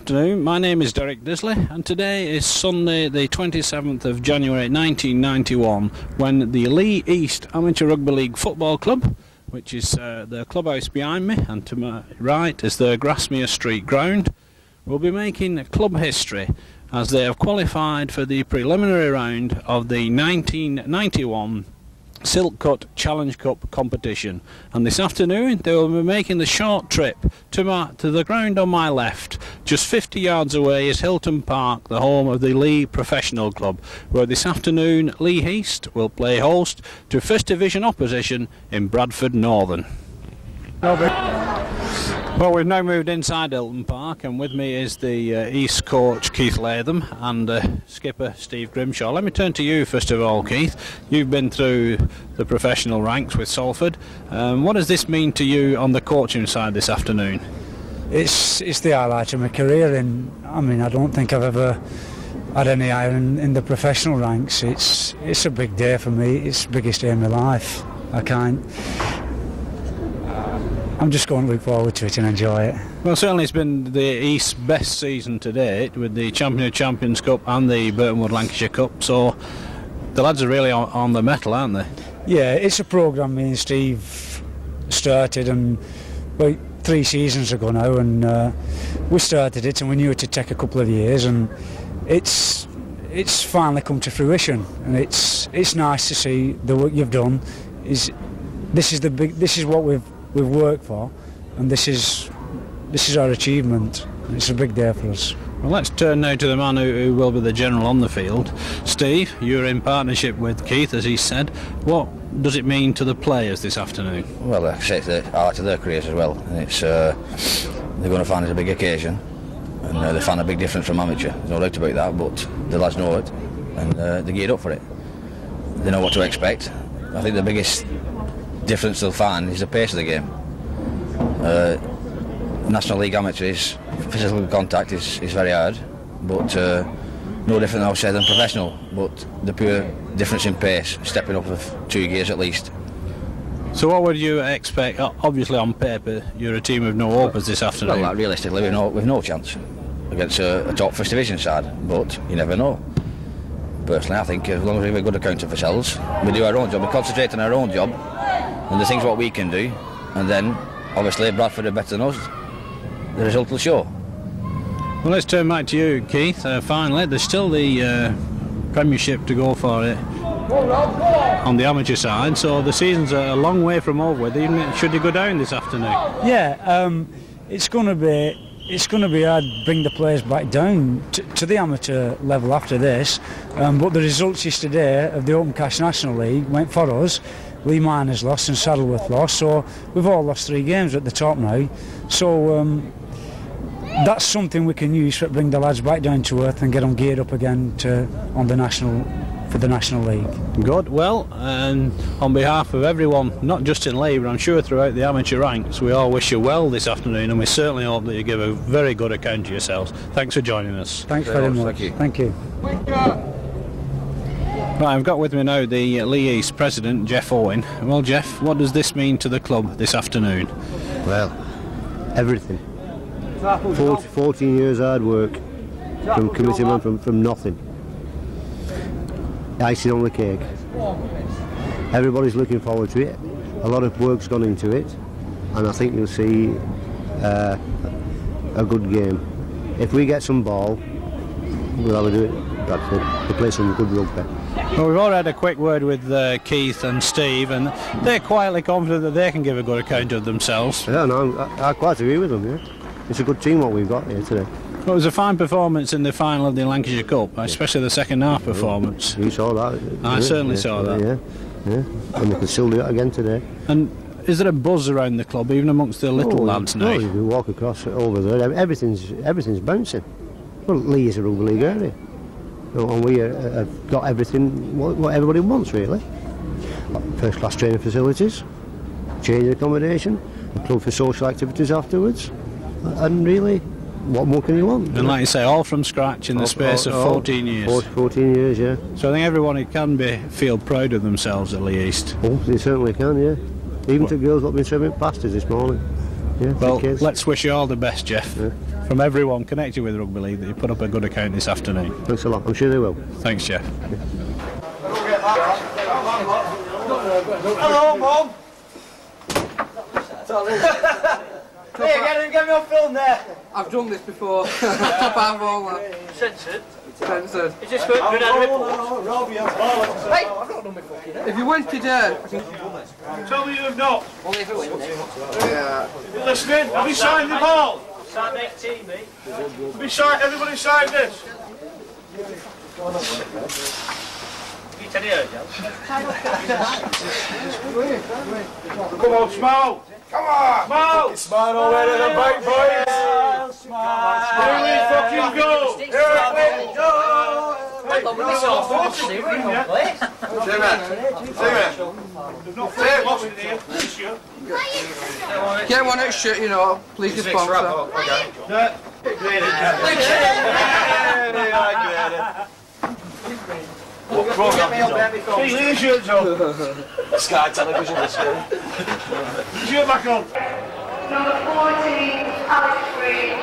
afternoon, my name is Derek Disley and today is Sunday the 27th of January 1991 when the Leigh East Amateur Rugby League Football Club, which is the clubhouse behind me and to my right is the Grasmere Street ground, will be making club history as they have qualified for the preliminary round of the 1991 Silk Cut Challenge Cup competition, and this afternoon they will be making the short trip to the ground on my left. Just 50 yards away is Hilton Park, the home of the Leigh Professional Club, where this afternoon Leigh East will play host to First Division opposition in Bradford Northern. Well, we've now moved inside Hilton Park, and with me is the East coach Keith Latham and skipper Steve Grimshaw. Let me turn to you first of all, Keith. You've been through the professional ranks with Salford. What does this mean to you on the coaching side this afternoon? It's the highlight of my career, and I don't think I've ever had any higher in the professional ranks. It's a big day for me. It's the biggest day of my life. I'm just going to look forward to it and enjoy it. Well, certainly it's been the East's best season to date with the Champion of Champions Cup and the Burton Wood Lancashire Cup, so the lads are really on the mettle, aren't they? Yeah, it's a programme me and Steve started about 3 seasons ago now, and we started it and we knew it would take a couple of years, and it's finally come to fruition, and it's nice to see the work you've done. This is what we've worked for, and this is our achievement. It's a big day for us. Well, let's turn now to the man who will be the general on the field. Steve, you're in partnership with Keith, as he said. What does it mean to the players this afternoon? Well, I say it's the highlight of their careers as well. And they're going to find it a big occasion, and they find a big difference from amateur. There's no doubt about that, but the lads know it, and they're geared up for it. They know what to expect. I think the biggest difference they'll find is the pace of the game. National League amateurs, physical contact is very hard, but no different, I would say, than professional. But the pure difference in pace, stepping up of 2 gears at least. So what would you expect? Obviously on paper you're a team with no hopers this afternoon. Well, realistically we've no chance against a top First Division side, but you never know. Personally, I think as long as we have a good account of ourselves, we do our own job, we concentrate on our own job and the things what we can do, and then obviously Bradford are better than us, the result will show. Well, let's turn back to you, Keith. Finally, there's still the Premiership to go for it on the amateur side, so the season's a long way from over with, even should you go down this afternoon. Yeah, it's going to be hard to bring the players back down to the amateur level after this, but the results yesterday of the Open Cash National League went for us. Leigh Miners lost and Saddleworth lost, so we've all lost 3 games at the top now. So that's something we can use to bring the lads back down to earth and get them geared up again for the National League. Good. Well, and on behalf of everyone, not just in Leigh, but I'm sure throughout the amateur ranks, we all wish you well this afternoon, and we certainly hope that you give a very good account of yourselves. Thanks for joining us. Thanks very much. Thank you. Right, I've got with me now the Leigh East president, Jeff Owen. Well, Jeff, what does this mean to the club this afternoon? Well, everything. 14 years hard work from commitment from nothing. Icing on the cake. Everybody's looking forward to it. A lot of work's gone into it, and I think you'll see a good game. If we get some ball, we'll have to do it. Bradford to play some good rugby. Well, we've already had a quick word with Keith and Steve, and they're quietly confident that they can give a good account of themselves. Yeah, no, I quite agree with them. Yeah, it's a good team what we've got here today. Well, it was a fine performance in the final of the Lancashire Cup, especially the second half performance. You saw that? I certainly saw that. Yeah, and we can still do it again today. And is there a buzz around the club, even amongst the little lads now? No, you can walk across over there. Everything's bouncing. Well, Leigh is a rugby league area. And we have got everything what everybody wants, really. First class training facilities, changing accommodation, a club for social activities afterwards, and really, what more can you want? And like you say, all from scratch in the space of 14 years. 14 years, yeah. So I think everyone can feel proud of themselves at Leigh East. Oh, they certainly can, yeah. Even to girls that have been swimming past us this morning. Yeah, well, let's wish you all the best, Jeff. Yeah. from everyone connected with rugby league that you put up a good account this afternoon. Thanks a lot. I'm sure they will. Thanks, Jeff. Hello, Mum. Hey, get me on film there. I've done this before. Top half all that. Censored. Censored. Is this for another report? Hey, I've not done my fucking head. If you win today, Tell me you have not. only if it wins. Yeah. You listening? Have you signed the ball? Signed 18, mate. Have you signed, everybody signed this? You tell you, come on, smile. Come on! Smile! Smile away to the bank, boys! Smile! Here we fucking go! Here we go! Get one extra, you know, please your sponsor. Sky Television this year. Shoot back on. Number 14, Alex Green.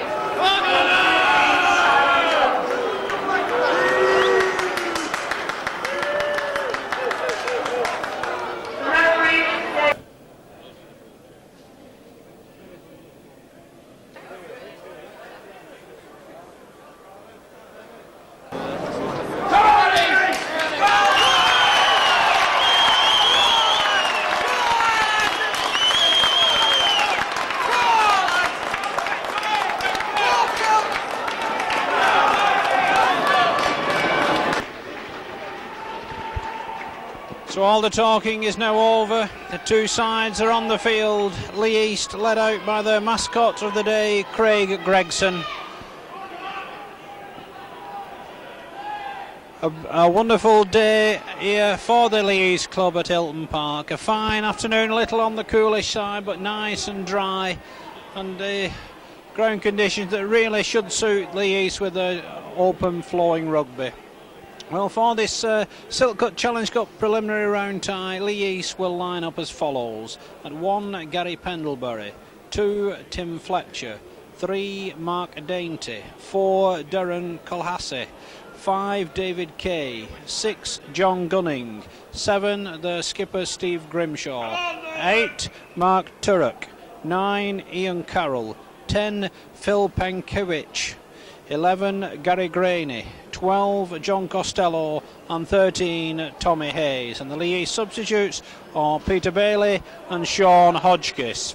So all the talking is now over. The two sides are on the field. Leigh East led out by their mascot of the day, Craig Gregson. A wonderful day here for the Leigh East Club at Hilton Park. A fine afternoon, a little on the coolish side, but nice and dry. And ground conditions that really should suit Leigh East with the open flowing rugby. Well, for this Silk Cut Challenge Cup preliminary round tie, Leigh East will line up as follows. At 1, Gary Pendlebury. 2, Tim Fletcher. 3, Mark Dainty. 4, Darren Colhassie. 5, David Kay. 6, John Gunning. 7, the skipper Steve Grimshaw. 8, Mark Turek. 9, Ian Carroll. 10, Phil Penkiewicz. 11, Gary Graney. 12, John Costello, and 13, Tommy Hayes. And the Leigh East substitutes are Peter Bailey and Sean Hodgkiss.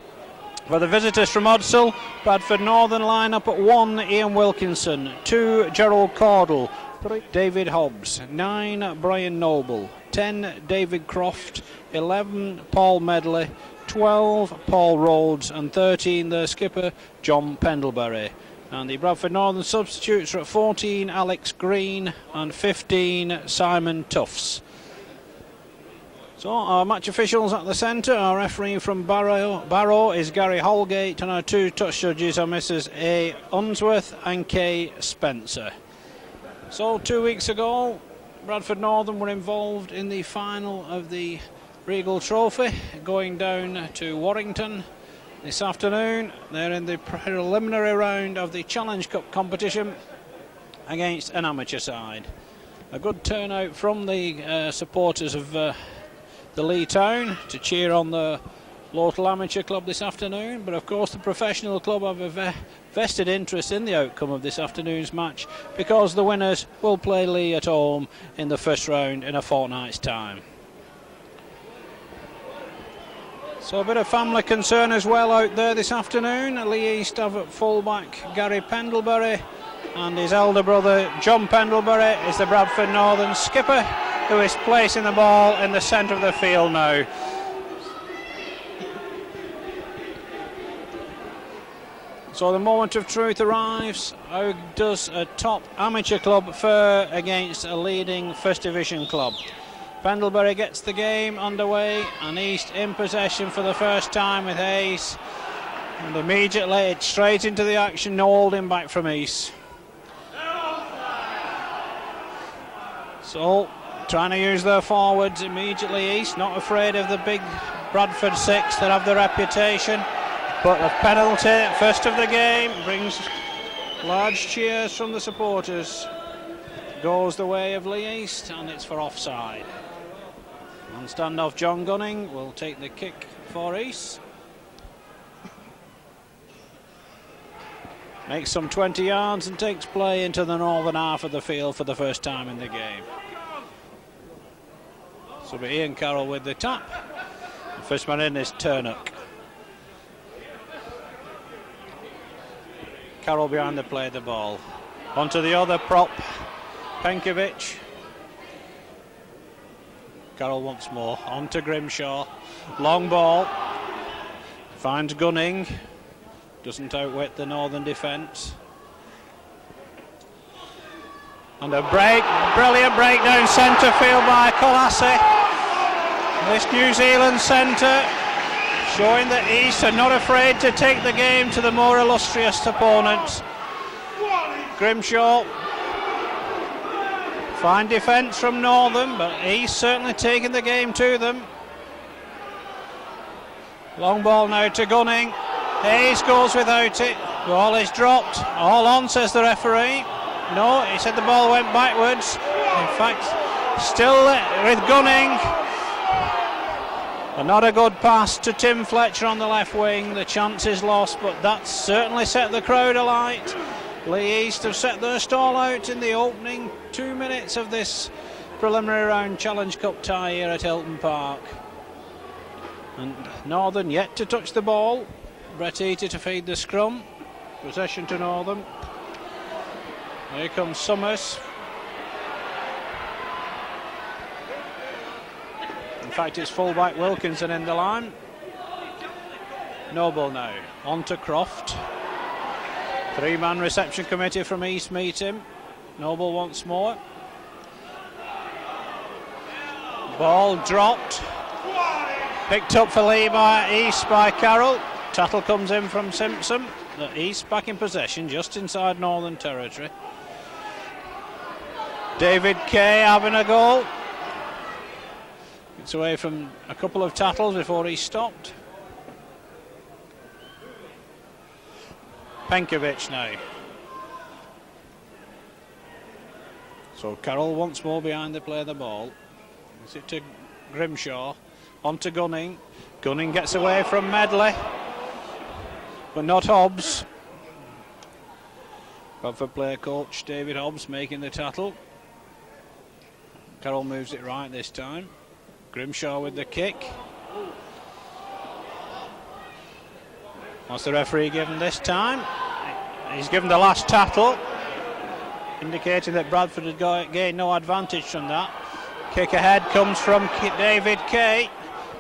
For the visitors from Odsal, Bradford Northern line up at 1, Ian Wilkinson. 2, Gerald Caudle. 3, David Hobbs. 9, Brian Noble. 10, David Croft. 11, Paul Medley. 12, Paul Rhodes. And 13, the skipper, John Pendlebury. And the Bradford Northern substitutes are at 14, Alex Green, and 15, Simon Tufts. So our match officials at the centre, our referee from Barrow is Gary Holgate, and our two touch judges are Mrs. A. Unsworth and K. Spencer. So 2 weeks ago, Bradford Northern were involved in the final of the Regal Trophy, going down to Warrington. This afternoon, they're in the preliminary round of the Challenge Cup competition against an amateur side. A good turnout from the supporters of the Leigh Town to cheer on the local amateur club this afternoon, but of course the professional club have a vested interest in the outcome of this afternoon's match, because the winners will play Leigh at home in the first round in a fortnight's time. So a bit of family concern as well out there this afternoon. Leigh East have at fullback Gary Pendlebury, and his elder brother John Pendlebury is the Bradford Northern skipper, who is placing the ball in the centre of the field now. So the moment of truth arrives. How does a top amateur club fare against a leading First Division club? Pendlebury gets the game underway, and East in possession for the first time with Hayes, and immediately it's straight into the action, no holding back from East. So trying to use their forwards immediately, East not afraid of the big Bradford six that have the reputation, but a penalty first of the game brings Large cheers from the supporters. Goes the way of Leigh East, and it's for offside. On standoff, John Gunning will take the kick for East. Makes some 20 yards and takes play into the northern half of the field for the first time in the game. So be Ian Carroll with the tap. The first man in is Turnock. Carroll behind the play, the ball. Onto the other prop, Penkovic. Carroll once more, on to Grimshaw. Long ball, finds Gunning. Doesn't outwit the northern defence. And a break, brilliant breakdown centre field by Colassie. This New Zealand centre showing that East are not afraid to take the game to the more illustrious opponents. Grimshaw, fine defence from Northern, but East certainly taking the game to them. Long ball now to Gunning. Hayes goes without it. Ball is dropped. All on, says the referee. No, he said the ball went backwards. In fact, still with Gunning. And not a good pass to Tim Fletcher on the left wing. The chance is lost, but that's certainly set the crowd alight. Leigh East have set their stall out in the opening 2 minutes of this preliminary round Challenge Cup tie here at Hilton Park. And Northern yet to touch the ball. Brett Eater to feed the scrum. Possession to Northern. Here comes Summers. In fact, it's fullback Wilkinson in the line. Noble now. On to Croft. 3-man reception committee from East meet him. Noble once more. Ball dropped. Picked up for Leigh by East by Carroll. Tattle comes in from Simpson. The East back in possession just inside Northern territory. David Kay having a goal. Gets away from a couple of tattles before he stopped. Penkovic now. So Carroll once more behind the play of the ball. Gives it to Grimshaw. On to Gunning. Gunning gets away from Medley, but not Hobbs. Bradford player coach David Hobbs making the tattle. Carroll moves it right this time. Grimshaw with the kick. What's the referee given this time? He's given the last tattle, indicating that Bradford had gained no advantage from that. Kick ahead comes from David Kay.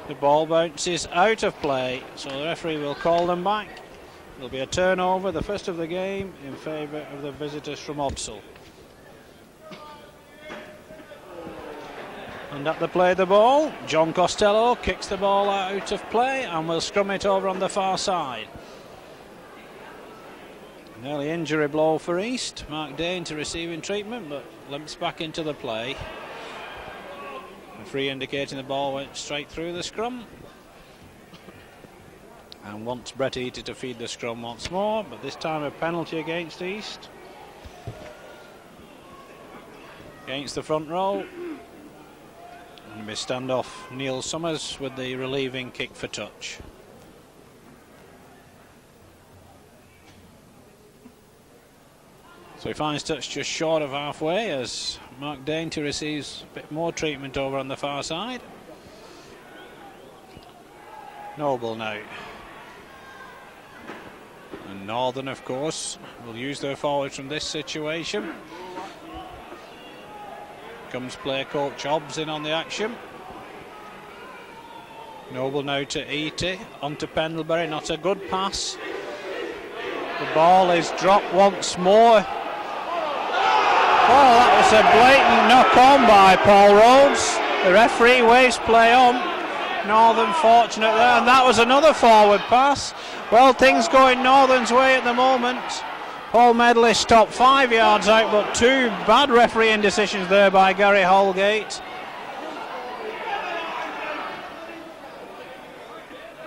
The ball bounces out of play, so the referee will call them back. There'll be a turnover, the first of the game, in favour of the visitors from Odsal. And at the play of the ball, John Costello kicks the ball out of play and will scrum it over on the far side. An early injury blow for East. Mark Dainty receiving treatment, but limps back into the play. Referee indicating the ball went straight through the scrum. And wants Brett Eater to feed the scrum once more, but this time a penalty against East. Against the front row. And we stand off Neil Summers with the relieving kick for touch. So he finds touch just short of halfway as Mark Dainty receives a bit more treatment over on the far side. Noble now. And Northern, of course, will use their forwards from this situation. Comes player coach Hobbs in on the action. Noble now to Eaty, on to Pendlebury, not a good pass. The ball is dropped once more. Oh, that was a blatant knock on by Paul Rhodes. The referee waves play on. Northern fortunate there, and that was another forward pass. Well, things going Northern's way at the moment. Paul Medley stopped 5 yards out, but 2 bad refereeing decisions there by Gary Holgate.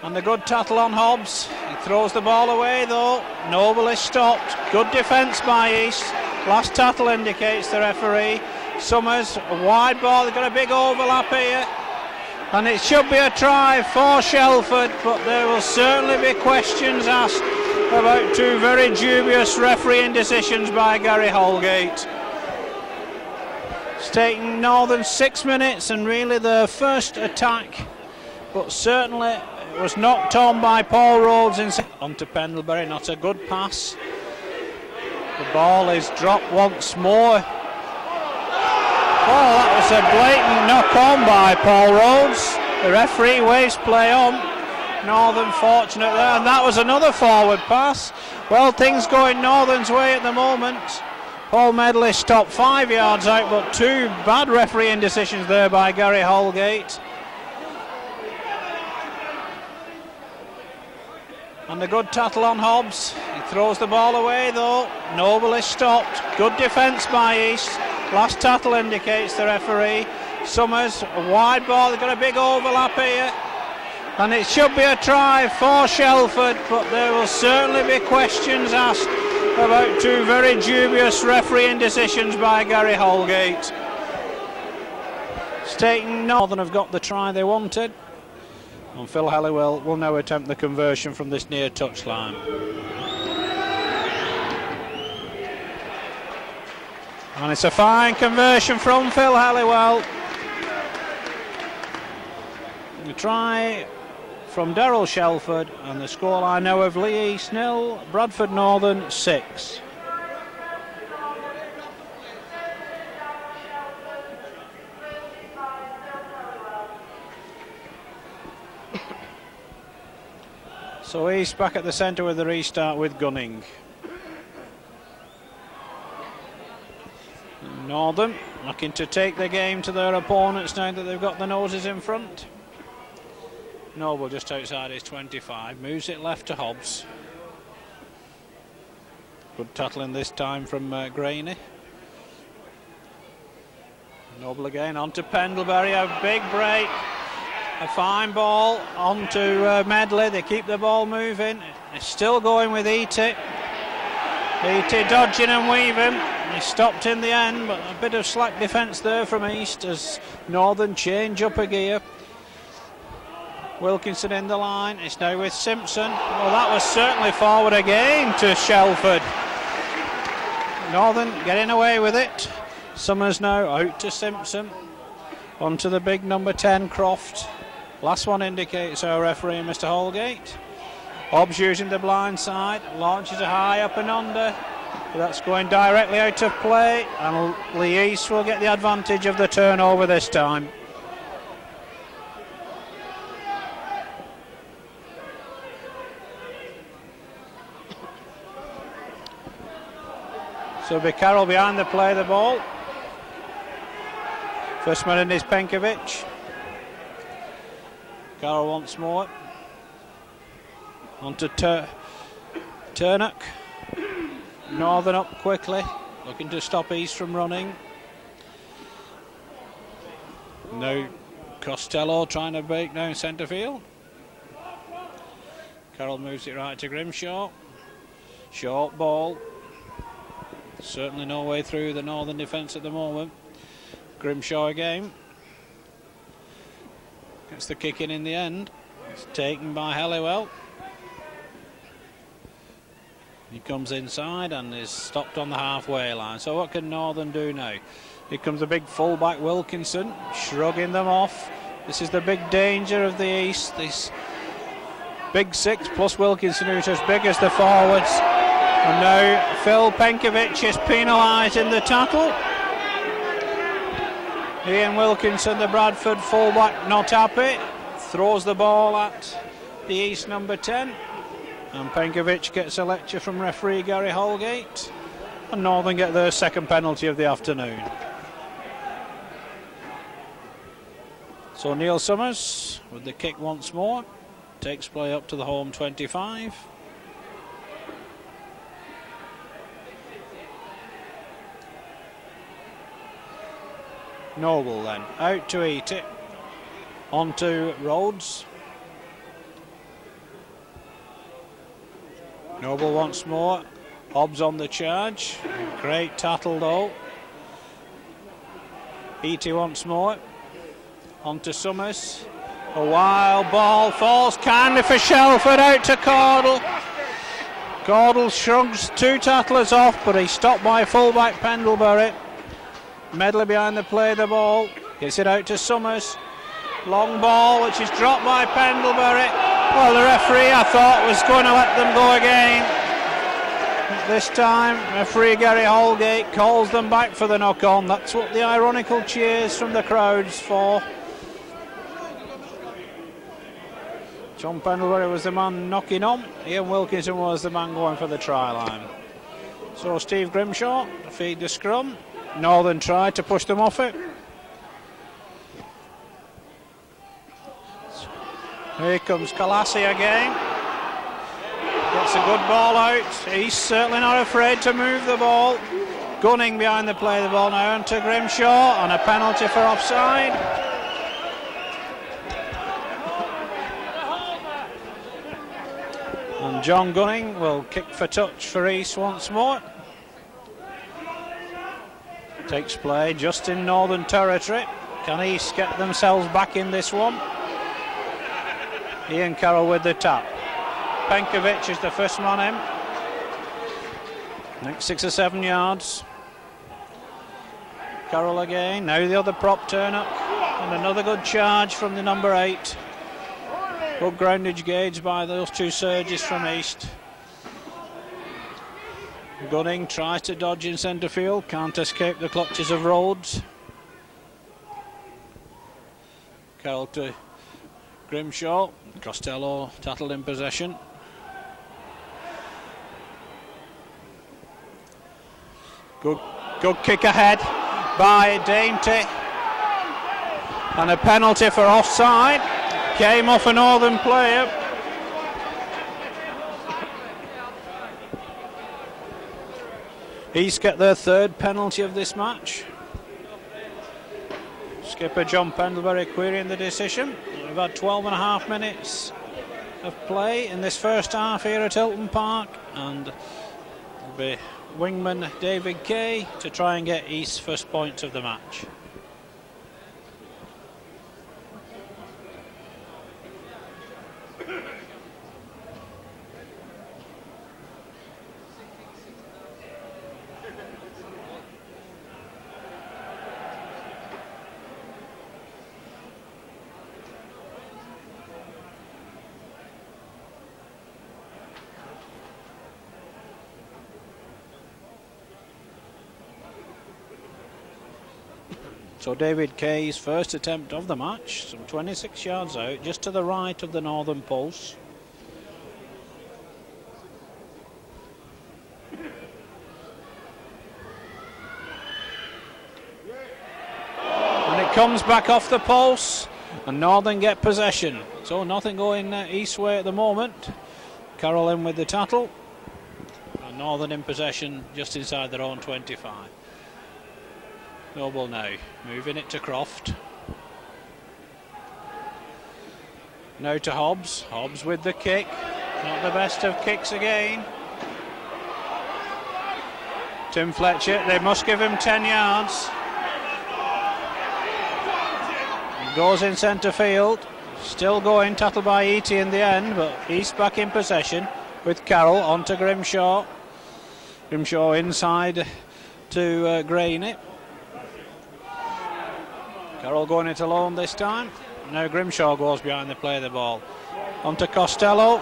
And the good tattle on Hobbs. He throws the ball away though. Noble is stopped. Good defence by East. Last tattle indicates the referee. Summers, a wide ball. They've got a big overlap here. And it should be a try for Shelford, but there will certainly be questions asked about two very dubious refereeing decisions by Gary Holgate. It's taken Northern 6 minutes and really their first attack, but certainly it was knocked on by Paul Rhodes onto Pendlebury. Not a good pass. The ball is dropped once more. Oh, that was a blatant knock on by Paul Rhodes. The referee waves play on. Northern fortunate there, and that was another forward pass. Well, things going Northern's way at the moment. Paul Medley stopped 5 yards out, but two bad refereeing decisions there by Gary Holgate. And a good tattle on Hobbs. He throws the ball away though. Noble is stopped. Good defence by East. Last tattle indicates the referee. Summers, a wide ball. They've got a big overlap here. And it should be a try for Shelford, but there will certainly be questions asked about two very dubious refereeing decisions by Gary Holgate. It's taken Northern have got the try they wanted. And Phil Halliwell will now attempt the conversion from this near touchline. And it's a fine conversion from Phil Halliwell. The try from Daryl Shelford, and the scoreline now of Leigh East 0, Bradford Northern 6. So East back at the centre with the restart with Gunning. Northern looking to take the game to their opponents now that they've got the noses in front. Noble just outside his 25, moves it left to Hobbs. Good tackling this time from Graney. Noble again onto Pendlebury, a big break. A fine ball onto Medley. They keep the ball moving. It's still going with Eatty. Eatty dodging and weaving. He stopped in the end, but a bit of slack defence there from East as Northern change up a gear. Wilkinson in the line. It's now with Simpson. Well, that was certainly forward again to Shelford. Northern getting away with it. Summers now out to Simpson. Onto the big number 10, Croft. Last one indicates our referee, Mr. Holgate. Hobbs using the blind side. Launches a high up and under. But that's going directly out of play. And Leigh East will get the advantage of the turnover this time. So it'll be Carroll behind the play the ball. First man in is Penkovic. Carroll once more. On to Turnock. Northern up quickly. Looking to stop East from running. Now Costello trying to break down centre field. Carroll moves it right to Grimshaw. Short ball. Certainly no way through the Northern defence at the moment. Grimshaw again. Gets the kick in the end. It's taken by Halliwell. He comes inside and is stopped on the halfway line. So what can Northern do now? Here comes the big fullback Wilkinson, shrugging them off. This is the big danger of the East. This big six plus Wilkinson, who's as big as the forwards. And now Phil Penkovic is penalised in the tackle. Ian Wilkinson, the Bradford fullback, not happy. Throws the ball at the East number 10. And Penkovic gets a lecture from referee Gary Holgate. And Northern get their second penalty of the afternoon. So Neil Summers with the kick once more. Takes play up to the home 25. Noble then, out to eat it, on to Rhodes. Noble once more. Hobbs on the charge. Great tattle though. Eaty once more. On to Summers. A wild ball falls kindly for Shelford, out to Caudle. Caudle shrugs 2 tattlers off, but he's stopped by fullback Pendlebury. Medley behind the play the ball. Gets it out to Summers. Long ball, which is dropped by Pendlebury. Well, the referee, I thought, was going to let them go again. This time, referee Gary Holgate calls them back for the knock-on. That's what the ironical cheers from the crowds for. John Pendlebury was the man knocking on. Ian Wilkinson was the man going for the try line. So Steve Grimshaw to feed the scrum. Northern tried to push them off it. Here comes Kalassi again. Gets a good ball out. He's certainly not afraid to move the ball. Gunning behind the play the ball now onto Grimshaw, and a penalty for offside. And John Gunning will kick for touch for East once more. Takes play just in Northern territory. Can East get themselves back in this one? Ian Carroll with the tap. Penkovic is the first man in. Next 6 or 7 yards. Carroll again. Now the other prop turn up. And another good charge from the number 8. Good groundage gauge by those 2 surges from East. Gunning tries to dodge in centre field. Can't escape the clutches of Rhodes. Carroll to Grimshaw. Costello tattled in possession. Good kick ahead by Dainty. And a penalty for offside. Came off a Northern player. East get their 3rd penalty of this match. Skipper John Pendlebury querying the decision. We've had 12.5 minutes of play in this first half here at Hilton Park, and it'll be wingman David Kay to try and get East's first points of the match. So David Kay's first attempt of the match, some 26 yards out, just to the right of the Northern post. And it comes back off the post, and Northern get possession. So nothing going East way at the moment. Carroll in with the tattle, and Northern in possession just inside their own 25. Noble now, moving it to Croft. Now to Hobbs. Hobbs with the kick. Not the best of kicks again. Tim Fletcher, they must give him 10 yards. He goes in centre field. Still going, tattled by Eaty in the end, but East back in possession with Carroll onto Grimshaw. Grimshaw inside to Graney. Carroll going it alone this time. Now Grimshaw goes behind the play of the ball. On to Costello.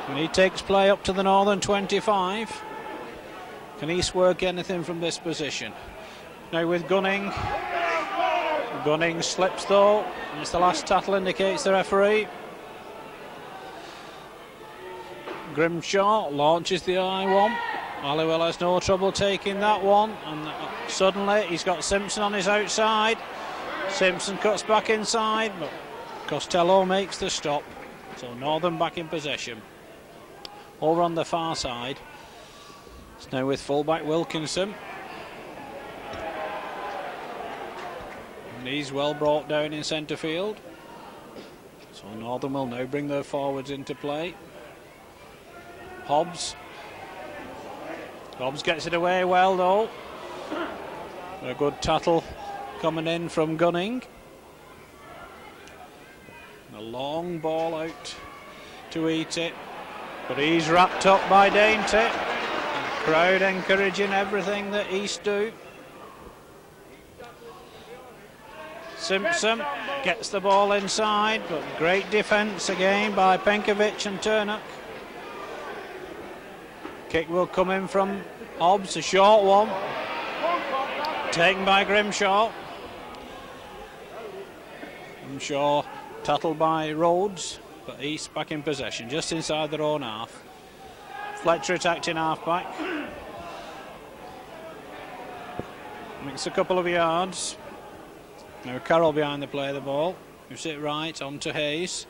And he takes play up to the Northern 25. Can East work anything from this position? Now with Gunning. Gunning slips though. And it's the last tattle, indicates the referee. Grimshaw launches the high one. Halliwell has no trouble taking that one. And suddenly he's got Simpson on his outside. Simpson cuts back inside, but Costello makes the stop. So Northern back in possession. Over on the far side. It's now with fullback Wilkinson. And he's well brought down in centre field. So Northern will now bring their forwards into play. Hobbs Hobbs gets it away well though. A good tattle coming in from Gunning. A long ball out to eat it, but he's wrapped up by Dainty. Crowd encouraging everything that East do. Simpson gets the ball inside, but great defence again by Penkovic and Turnock. Kick will come in from Hobbs, a short one, taken by Grimshaw. Grimshaw tattled by Rhodes, but East back in possession, just inside their own half. Fletcher attacked in half-back. Makes a couple of yards. Now Carroll behind the play of the ball. Moves it right on to Hayes.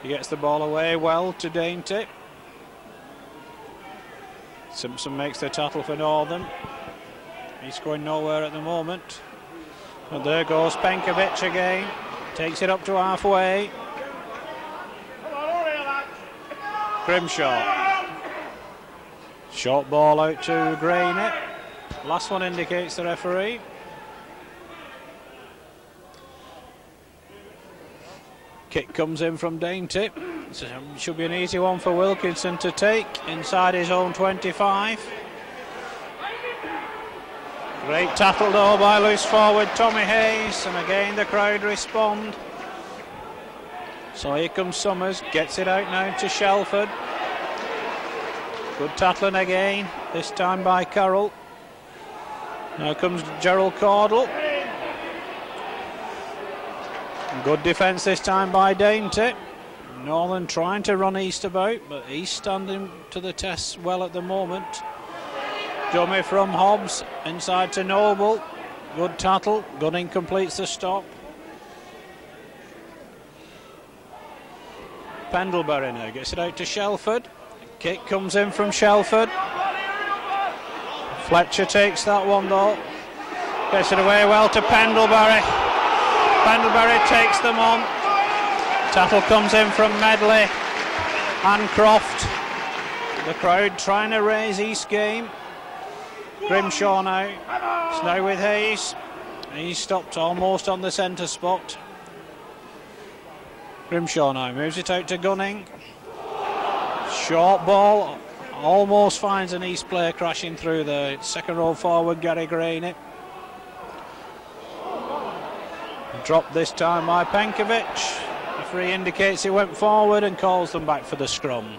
He gets the ball away well to Dainty. Simpson makes the tattle for Northern. He's going nowhere at the moment. And there goes Penkovic again. Takes it up to halfway. Grimshaw. Short ball out to Graney. Last one indicates the referee. Kick comes in from Dainty. So should be an easy one for Wilkinson to take inside his own 25. Great tackle though by loose forward Tommy Hayes, and again the crowd respond. So here comes Summers, gets it out now to Shelford. Good tackling again, this time by Carroll. Now comes Gerald Caudle. Good defence this time by Dainty. Northern trying to run East about, but East standing to the test well at the moment. Dummy from Hobbs, inside to Noble. Good tattle, Gunning completes the stop. Pendlebury now gets it out to Shelford. Kick comes in from Shelford. Fletcher takes that one though. Gets it away well to Pendlebury. Pendlebury takes them on. Tattle comes in from Medley and Croft. The crowd trying to raise East game. Grimshaw now. It's now with Hayes. He's stopped almost on the centre spot. Grimshaw now moves it out to Gunning. Short ball. Almost finds an East player crashing through the second row forward, Gary Graney. Dropped this time by Penkovic. Referee indicates he went forward and calls them back for the scrum.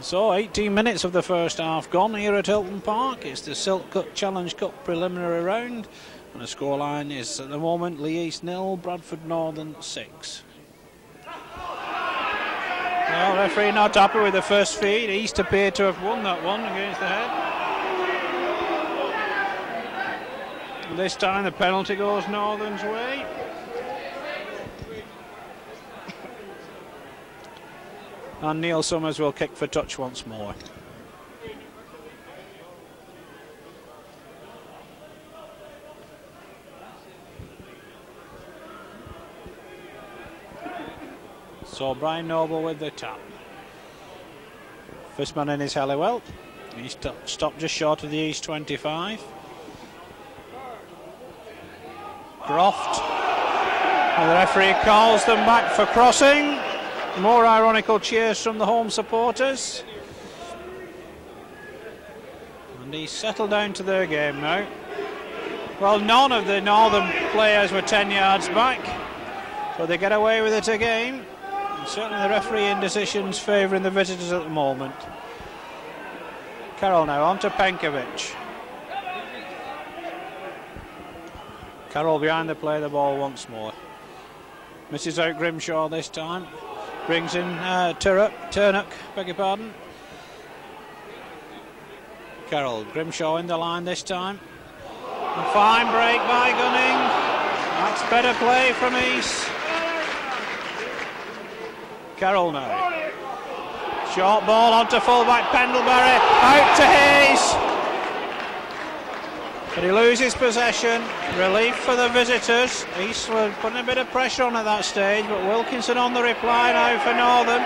So 18 minutes of the first half gone here at Hilton Park. It's the Silk Cut Challenge Cup preliminary round, and the scoreline is at the moment Leigh East 0, Bradford Northern 6. Well, referee not happy with the first feed. East appeared to have won that one against the head. And this time the penalty goes Northern's way. And Neil Summers will kick for touch once more. So Brian Noble with the tap. First man in is Halliwell. He's stopped just short of the East 25. Croft. And the referee calls them back for crossing. More ironical cheers from the home supporters. And he's settled down to their game now. Well, none of the Northern players were 10 yards back, but they get away with it again. And certainly the referee indecision's favouring the visitors at the moment. Carroll now on to Penkovic. Carroll behind the play of the ball once more. Misses out Grimshaw this time. Brings in Turnock, beg your pardon. Carroll, Grimshaw in the line this time. A fine break by Gunning. That's better play from East. Carroll now. Short ball onto fullback Pendlebury. Out to Hayes. But he loses possession. Relief for the visitors. East were putting a bit of pressure on at that stage, but Wilkinson on the reply now for Northern.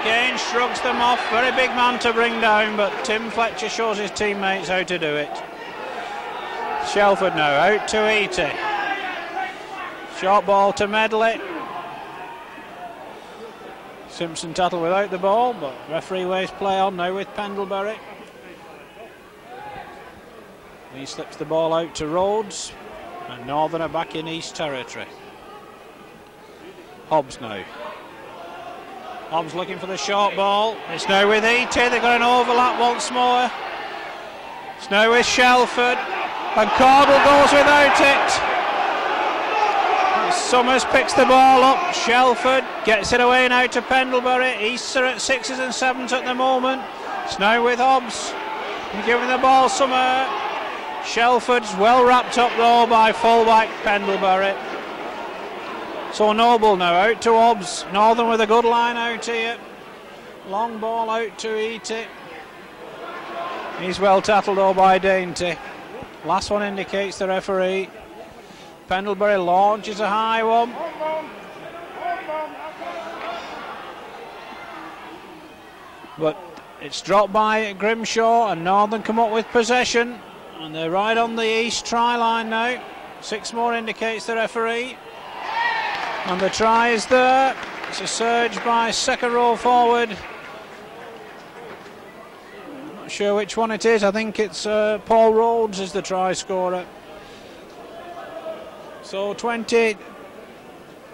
Again shrugs them off. Very big man to bring down, but Tim Fletcher shows his teammates how to do it. Shelford now out to Eaty. Short ball to Medley. Simpson Tattle without the ball, but referee waves play on now with Pendlebury. He slips the ball out to Rhodes, and Northern are back in East territory. Hobbs now. Hobbs looking for the short ball. It's now with Eaty. They've got an overlap once more. It's now with Shelford, and Caudle goes without it. Summers picks the ball up. Shelford gets it away now to Pendlebury. East are at 6s and 7s at the moment. It's now with Hobbs. He's giving the ball somewhere. Shelford's well wrapped up though by fullback Pendlebury. So Noble now out to Hobbs. Northern with a good line out here. Long ball out to Eaty. He's well tattled though by Dainty. Last one indicates the referee. Pendlebury launches a high one. But it's dropped by Grimshaw, and Northern come up with possession. And they're right on the East try line now. 6 more indicates the referee. And the try is there. It's a surge by second row forward. I'm not sure which one it is. I think it's Paul Rhodes is the try scorer. So 20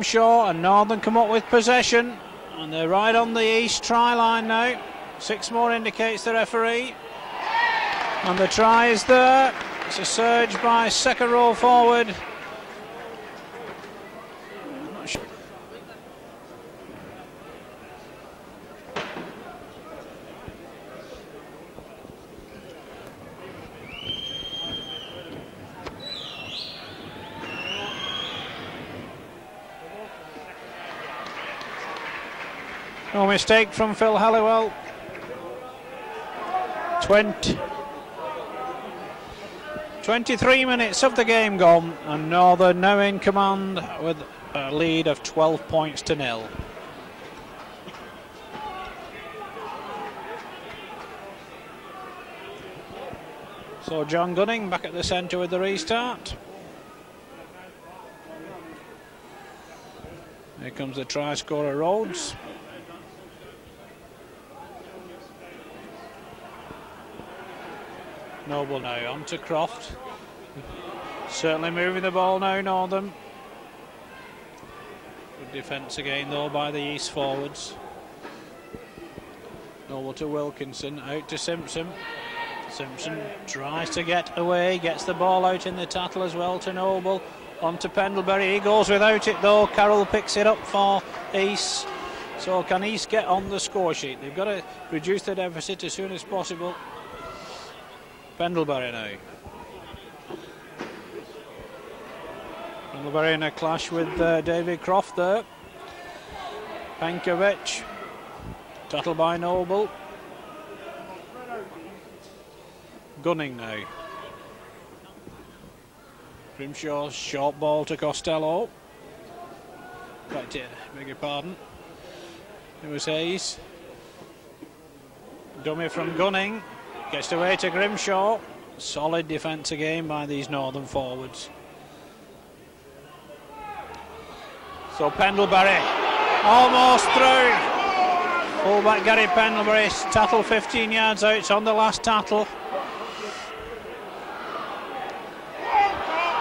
Shaw and Northern come up with possession, and they're right on the East try line now. 6 more indicates the referee. And the try is there. It's a surge by second row forward. I'm not sure. No mistake from Phil Halliwell. 23 minutes of the game gone, and Northern now in command with a lead of 12 points to 0. So John Gunning back at the centre with the restart. Here comes the try scorer Rhodes. Noble now on to Croft. Certainly moving the ball now, Northern. Good defence again though by the East forwards. Noble to Wilkinson, out to Simpson. Simpson tries to get away, gets the ball out in the tattle as well to Noble. On to Pendlebury, he goes without it though. Carroll picks it up for East. So can East get on the score sheet? They've got to reduce the deficit as soon as possible. Pendlebury now. Pendlebury in a clash with David Croft there. Pankovic. Tattle by Noble. Gunning now. Grimshaw's short ball to Costello. Beg your pardon. It was Hayes. Dummy from Gunning. Gets away to Grimshaw. Solid defence again by these Northern forwards. So Pendlebury almost through. Fullback Gary Pendlebury, tattle 15 yards out. It's on the last tattle.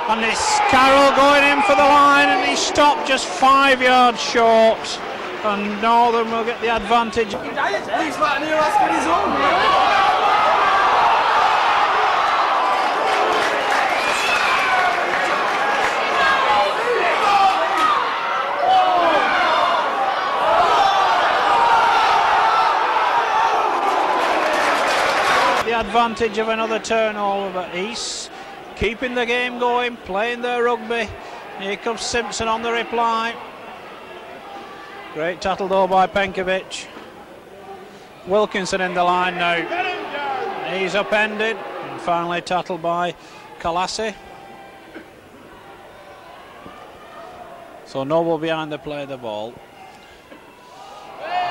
And it's Carroll going in for the line, and he stopped just 5 yards short. And Northern will get the advantage. Advantage of another turnover at East, keeping the game going, playing their rugby. Here comes Simpson on the reply. Great tattle though by Penkovic. Wilkinson in the line now. He's upended and finally tattled by Kalassi. So Noble behind the play of the ball.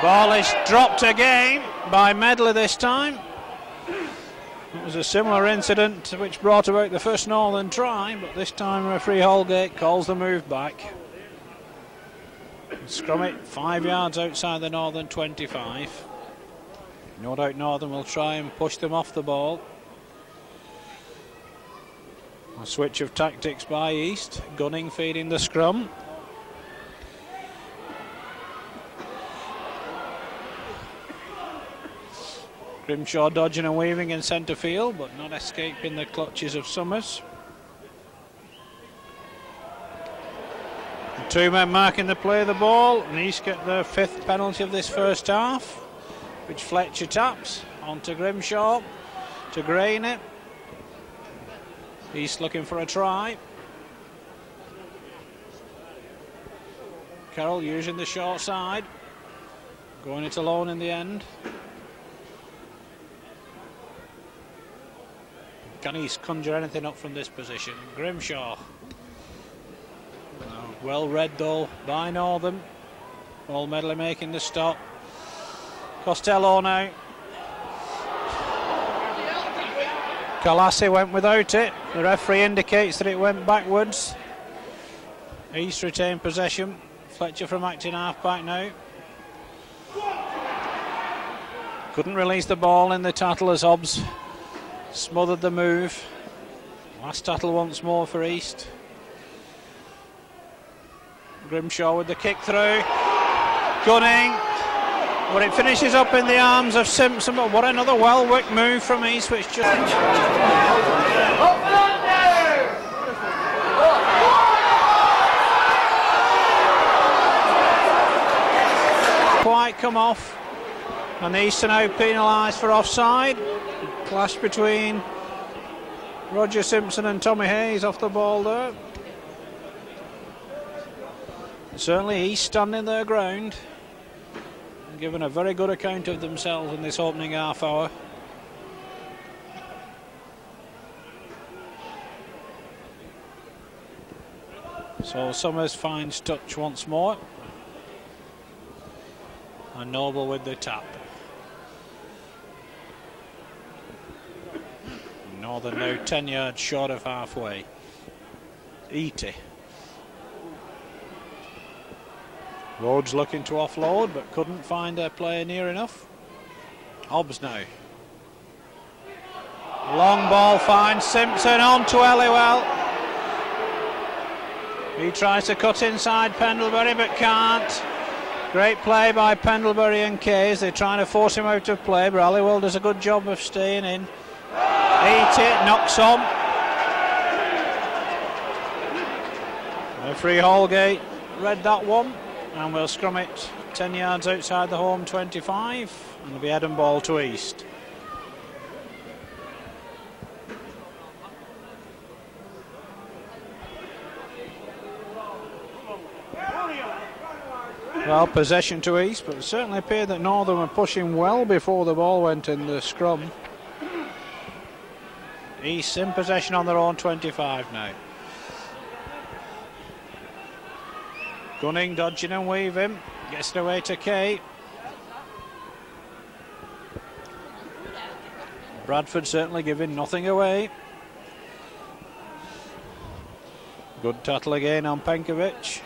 Ball is dropped again by Medley this time. It was a similar incident which brought about the first Northern try, but this time referee Holgate calls the move back. Scrum it 5 yards outside the Northern 25. No doubt Northern will try and push them off the ball. A switch of tactics by East. Gunning feeding the scrum. Grimshaw dodging and weaving in centre field, but not escaping the clutches of Summers. The two men marking the play of the ball, and East get their 5th penalty of this first half, which Fletcher taps onto Grimshaw to grain it. East looking for a try. Carroll using the short side, going it alone in the end. Can East conjure anything up from this position? Grimshaw. Well read though by Northern. All Medley making the stop. Costello now. Kalassi went without it. The referee indicates that it went backwards. East retained possession. Fletcher from acting half-back now. Couldn't release the ball in the tattle as Hobbs smothered the move. Last tattle once more for East. Grimshaw with the kick through. Gunning. But it finishes up in the arms of Simpson. But what another well-worked move from East, which just... quite come off. And East are now penalised for offside. Clash between Roger Simpson and Tommy Hayes off the ball there. Certainly East standing their ground and giving a very good account of themselves in this opening half hour. So Summers finds touch once more, and Noble with the tap. Northern now 10 yards short of halfway. Eaty. Rhodes looking to offload but couldn't find a player near enough. Hobbs now. Long ball finds Simpson on to Elliwell. He tries to cut inside Pendlebury but can't. Great play by Pendlebury and Kays. They're trying to force him out of play, but Elliwell does a good job of staying in. Eaty knocks on. Referee Holgate read that one, and we'll scrum it 10 yards outside the home 25, and it'll be head and ball to East. Well, possession to East, but it certainly appeared that Northern were pushing well before the ball went in the scrum. East in possession on their own 25 now. Gunning, dodging and weaving. Gets it away to Kay. Bradford certainly giving nothing away. Good tattle again on Penkovic.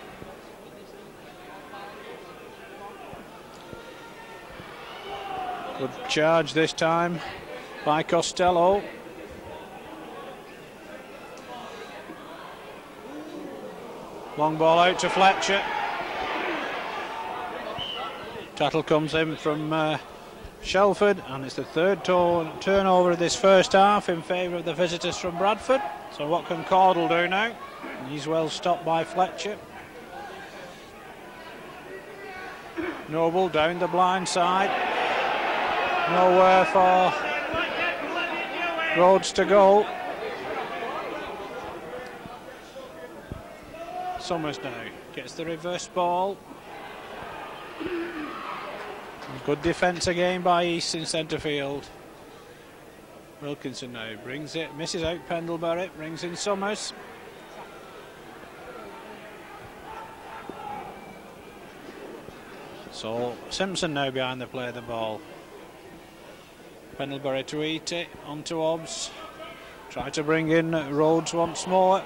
Good charge this time by Costello. Long ball out to Fletcher. Tattle comes in from Shelford, and it's the third turnover of this first half in favour of the visitors from Bradford. So what can Caudle do now? He's well stopped by Fletcher. Noble down the blind side. Nowhere for Rhodes to go. Summers now gets the reverse ball. Good defence again by East in centre field. Wilkinson now brings it, misses out Pendlebury, brings in Summers. So Simpson now behind the play of the ball. Pendlebury to eat it, onto Hobbs. Try to bring in Rhodes once more.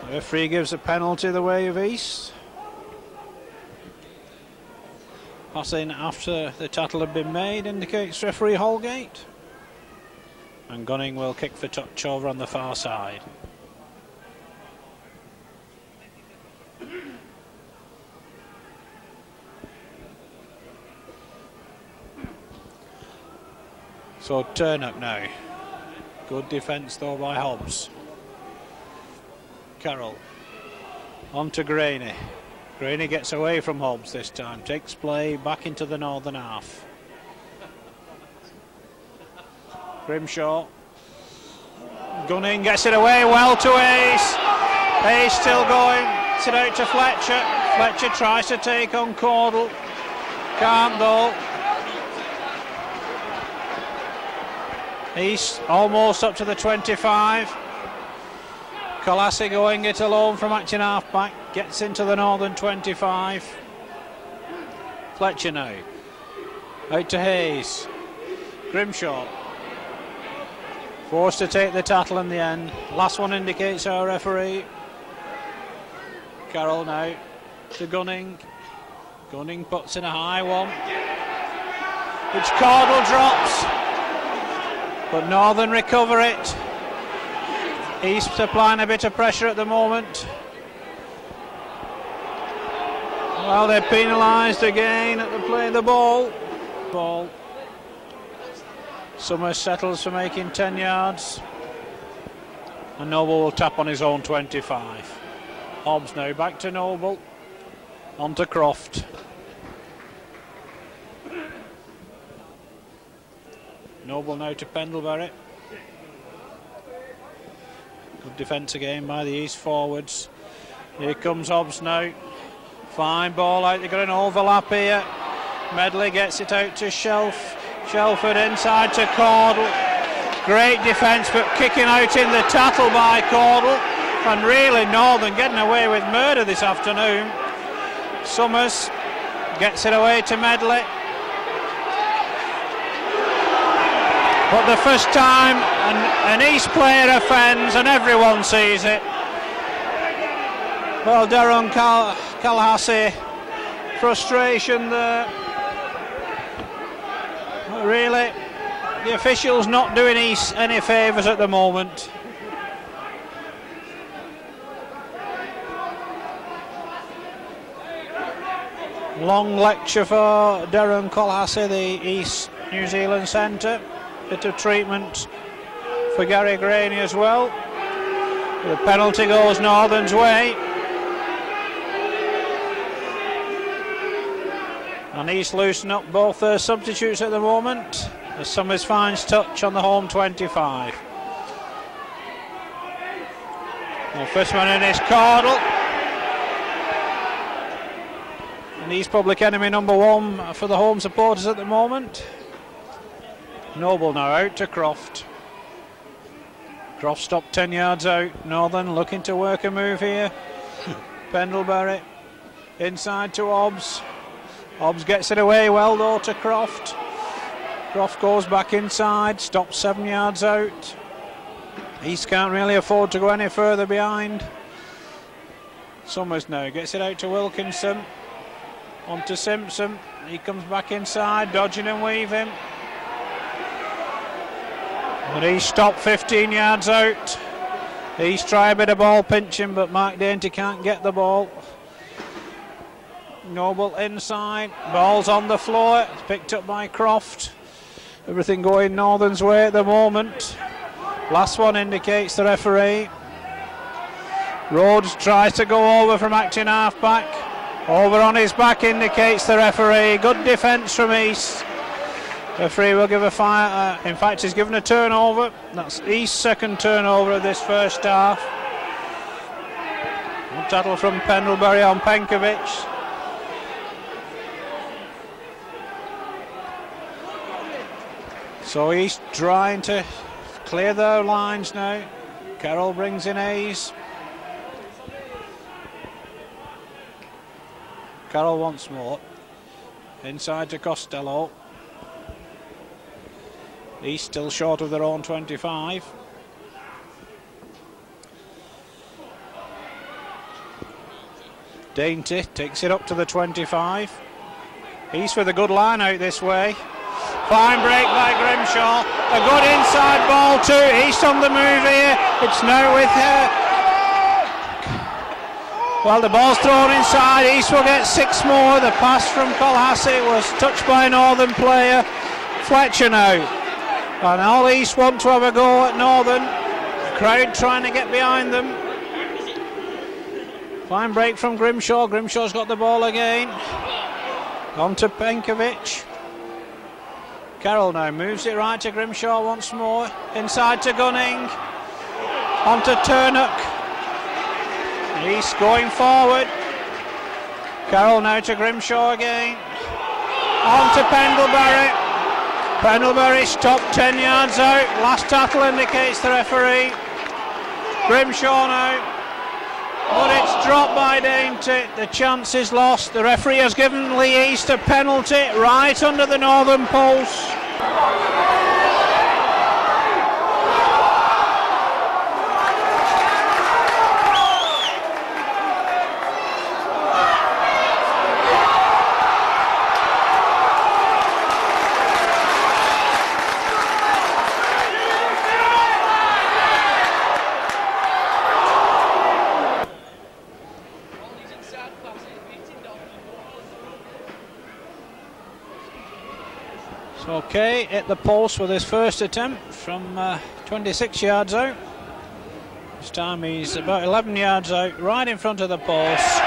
The referee gives a penalty the way of East. Passing after the tackle had been made indicates referee Holgate. And Gunning will kick for touch over on the far side. So turn up now. Good defence though by Hobbs. Carroll on to Graney. Graney gets away from Hobbs this time. Takes play back into the northern half. Grimshaw. Gunning gets it away well to Ace. Ace still going. Gets it out to Fletcher. Fletcher tries to take on Caudle. Can't though. East almost up to the 25. Colassie going it alone from acting half-back. Gets into the northern 25. Fletcher now. Out to Hayes. Grimshaw. Forced to take the tackle in the end. Last one indicates our referee. Carroll now to Gunning. Gunning puts in a high one, which Caudle drops. But Northern recover it. East applying a bit of pressure at the moment. Well, they're penalised again at the play of the ball. Summers settles for making 10 yards. And Noble will tap on his own 25. Hobbs now back to Noble. On to Croft. Noble now to Pendlebury. Good defence again by the East forwards. Here comes Hobbs now. Fine ball out, they've got an overlap here. Medley gets it out to Shelford inside to Caudle. Great defence, but kicking out in the tackle by Caudle. And really Northern getting away with murder this afternoon. Summers gets it away to Medley. But the first time an East player offends and everyone sees it. Well, Darren Calhassie, frustration there. But really, the officials not doing East any favours at the moment. Long lecture for Darren Calhassie, the East New Zealand centre. Bit of treatment for Gary Graney as well. The penalty goes Northern's way. And East loosen up both their substitutes at the moment as Summers finds touch on the home 25. The first one in is Caudle. And he's public enemy number one for the home supporters at the moment. Noble now out to Croft. Croft stopped 10 yards out. Northern looking to work a move here. Pendlebury inside to Hobbs. Hobbs gets it away well though to Croft. Croft goes back inside, stops 7 yards out. East can't really afford to go any further behind. Summers now gets it out to Wilkinson. On to Simpson. He comes back inside, dodging and weaving. But East stopped 15 yards out. East try a bit of ball pinching, but Mark Dainty can't get the ball. Noble inside, ball's on the floor, it's picked up by Croft. Everything going Northern's way at the moment. Last one indicates the referee. Rhodes tries to go over from acting half-back. Over on his back indicates the referee. Good defence from East. Referee will give a fire. In fact, he's given a turnover. That's East's second turnover of this first half. One tackle from Pendlebury on Penkovic. So East trying to clear their lines now. Carroll brings in Hayes. Carroll once more. Inside to Costello. East still short of their own 25. Dainty takes it up to the 25. East with a good line out this way. Fine break by Grimshaw. A good inside ball too. East on the move here. It's now with her. Well, the ball's thrown inside. East will get 6 more. The pass from Colhasset was touched by a Northern player. Fletcher now. And all East want to have a go at Northern. The crowd trying to get behind them. Fine break from Grimshaw. Grimshaw's got the ball again. On to Penkovic. Carroll now moves it right to Grimshaw once more. Inside to Gunning. On to Turnock. East going forward. Carroll now to Grimshaw again. On to Pendlebury. Pendlebury stopped 10 yards out. Last tackle indicates the referee. Grimshaw now. But it's dropped by Dainty. The chance is lost. The referee has given Leigh East a penalty right under the Northern post. Okay, hit the post with his first attempt from 26 yards out. This time he's about 11 yards out, right in front of the post.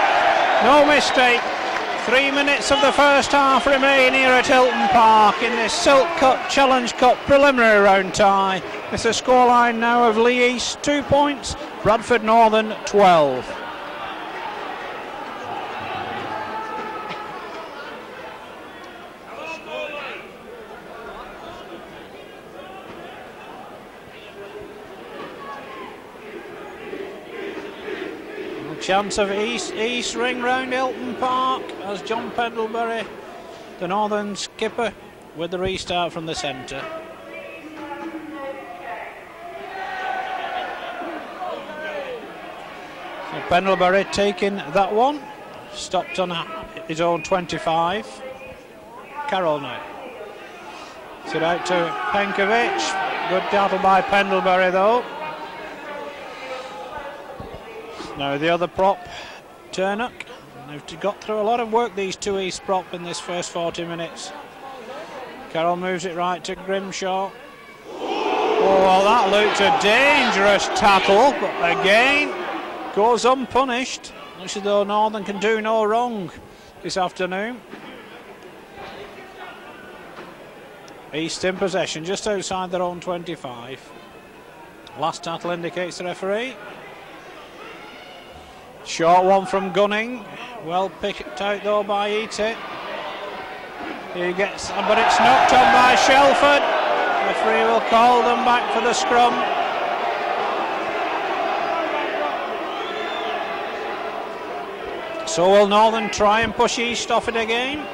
No mistake. 3 minutes of the first half remain here at Hilton Park in this Silk Cup Challenge Cup preliminary round tie. It's a scoreline now of Leigh East 2 points, Bradford Northern 12. Chance of East ring round Hilton Park as John Pendlebury, the Northern skipper, with the restart from the centre. So Pendlebury taking that one, stopped on his own 25. Carroll now. Sit out to Penkovic. Good battle by Pendlebury though. Now the other prop, Turnock. They've got through a lot of work, these two East prop, in this first 40 minutes. Carroll moves it right to Grimshaw. Oh, well, that looked a dangerous tackle, but again, goes unpunished. Looks as though Northern can do no wrong this afternoon. East in possession, just outside their own 25. Last tackle indicates the referee. Short one from Gunning, well picked out though by Eaty. He gets, but it's knocked on by Shelford. Referee will call them back for the scrum. So will Northern try and push East off it again.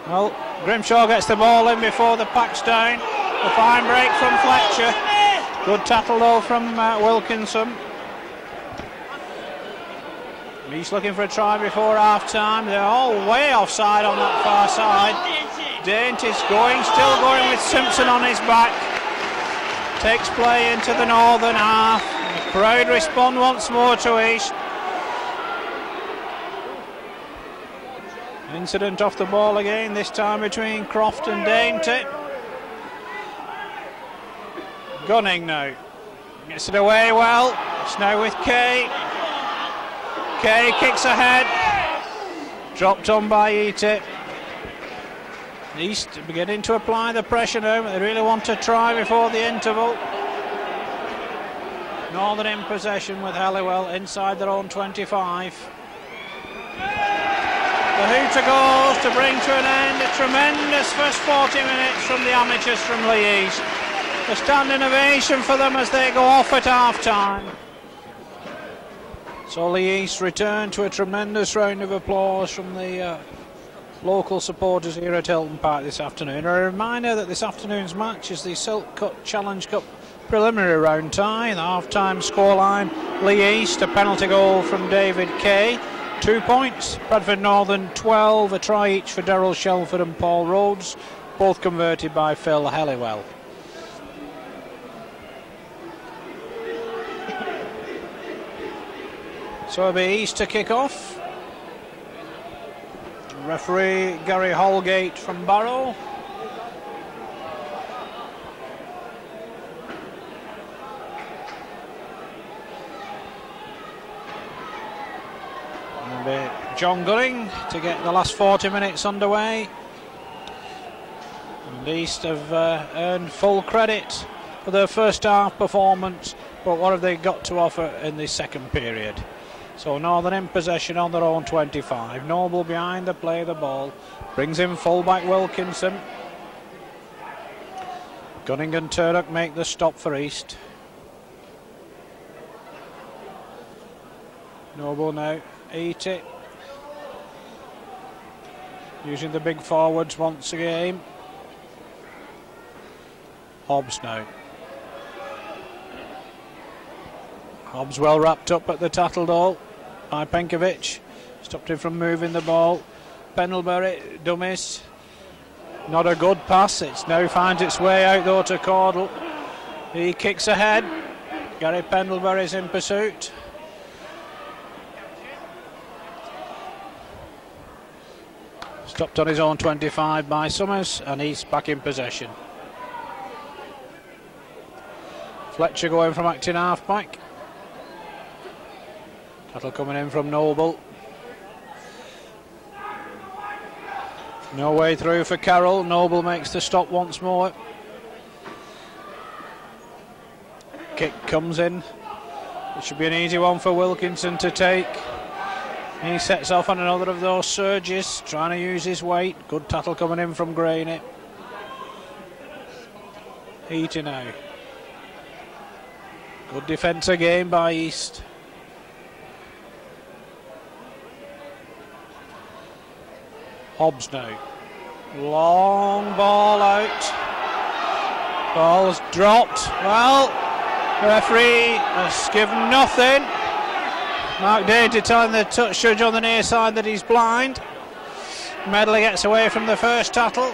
Well, Grimshaw gets the ball in before the pack's down. A fine break from Fletcher. Good tackle though from Wilkinson. He's looking for a try before half time. They're all way offside on that far side. Dainty's going, still going with Simpson on his back. Takes play into the Northern half. The crowd respond once more to East. Incident off the ball again, this time between Croft and Dainty. Gunning now. Gets it away well. It's now with Kay. Kay kicks ahead. Dropped on by Eaty. East beginning to apply the pressure now, but they really want to try before the interval. Northern in possession with Halliwell inside their own 25. The hooter goes to bring to an end a tremendous first 40 minutes from the amateurs from Leigh East. A standing ovation for them as they go off at half-time. So Leigh East return to a tremendous round of applause from the local supporters here at Hilton Park this afternoon. A reminder that this afternoon's match is the Silk Cut Challenge Cup preliminary round tie. The half-time scoreline, Leigh East, a penalty goal from David Kay, 2 points. Bradford Northern 12, a try each for Daryl Shelford and Paul Rhodes, both converted by Phil Helliwell. So it'll be East to kick off. Referee Gary Holgate from Barrow. And it'll be John Gunning to get the last 40 minutes underway. And East have earned full credit for their first half performance, but what have they got to offer in the second period? So Northern in possession on their own 25. Noble behind the play, the ball. Brings in fullback Wilkinson. Gunning and Turnock make the stop for East. Noble now, eat it. Using the big forwards once again. Hobbs now. Hobbs well wrapped up at the Tattledale by Penkovic. Stopped him from moving the ball. Pendlebury, dummies. Not a good pass. It now finds its way out though to Caudle. He kicks ahead. Gary Pendlebury's in pursuit. Stopped on his own 25 by Summers, and he's back in possession. Fletcher going from acting half-back. Tattle coming in from Noble. No way through for Carroll. Noble makes the stop once more. Kick comes in. It should be an easy one for Wilkinson to take. He sets off on another of those surges, trying to use his weight. Good tattle coming in from Graney. Heaty now. Good defence again by East. Hobbs now. Long ball out. Ball's dropped. Well, the referee has given nothing. Mark Dainty telling the touch judge on the near side that he's blind. Medley gets away from the first tattle.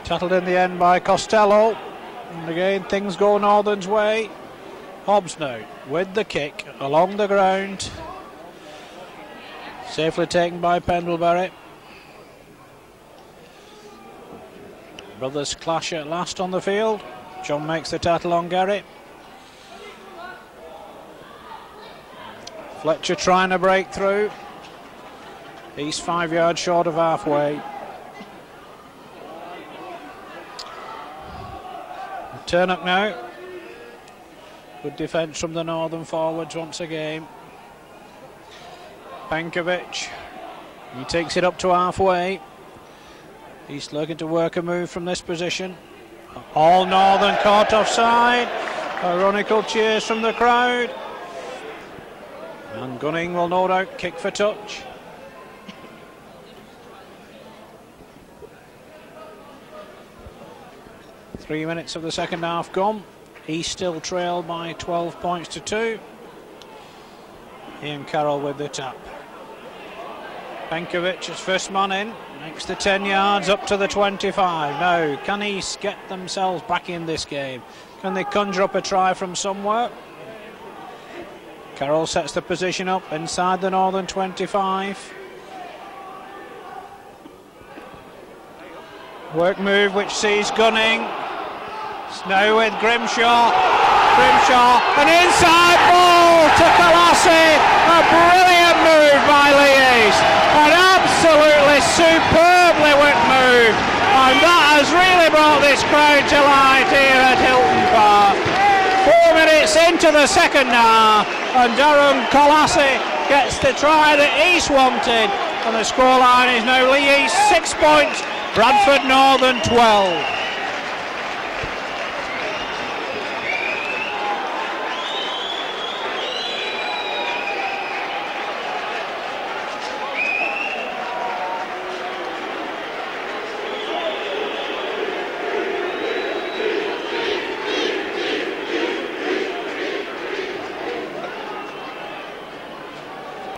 Tattled in the end by Costello. And again, things go Northern's way. Hobbs now with the kick along the ground. Safely taken by Pendlebury. Brothers clash at last on the field. John makes the tattle on Gary. Fletcher trying to break through. He's 5 yards short of halfway. Turnock now. Good defence from the Northern forwards once again. Penkovic. He takes it up to halfway. He's looking to work a move from this position. All Northern caught offside. Ironical cheers from the crowd. And Gunning will no doubt kick for touch. Three minutes of the second half gone. He's still trailed by 12 points to 2. Ian Carroll with the tap. Penkovic is first man in. Makes the 10 yards up to the 25. Now, can East get themselves back in this game? Can they conjure up a try from somewhere? Carroll sets the position up inside the Northern 25. Work move which sees Gunning. Now with Grimshaw, an inside ball to Colossi, a brilliant move by Leigh East, an absolutely superbly whipped move, and that has really brought this crowd to light here at Hilton Park. 4 minutes into the second half, and Darren Colossi gets the try that East wanted, and the scoreline is now Leigh East 6 points, Bradford Northern 12.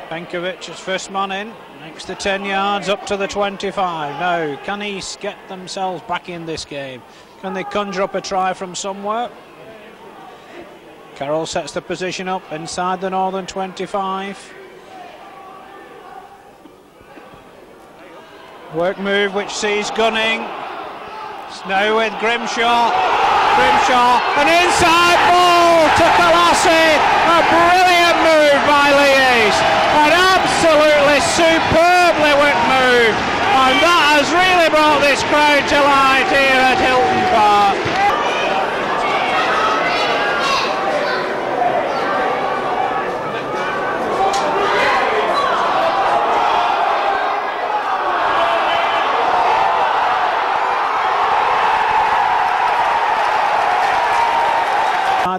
Penkovic is first man in, next to 10 yards, up to the 25. Now, can East get themselves back in this game? Can they conjure up a try from somewhere? Carroll sets the position up inside the Northern 25. Work move which sees Gunning. Snow with Grimshaw, an inside ball to Colossi. A brilliant move by leigh. An absolutely superbly worked move, and that has really brought this crowd to light here at Hilton Park.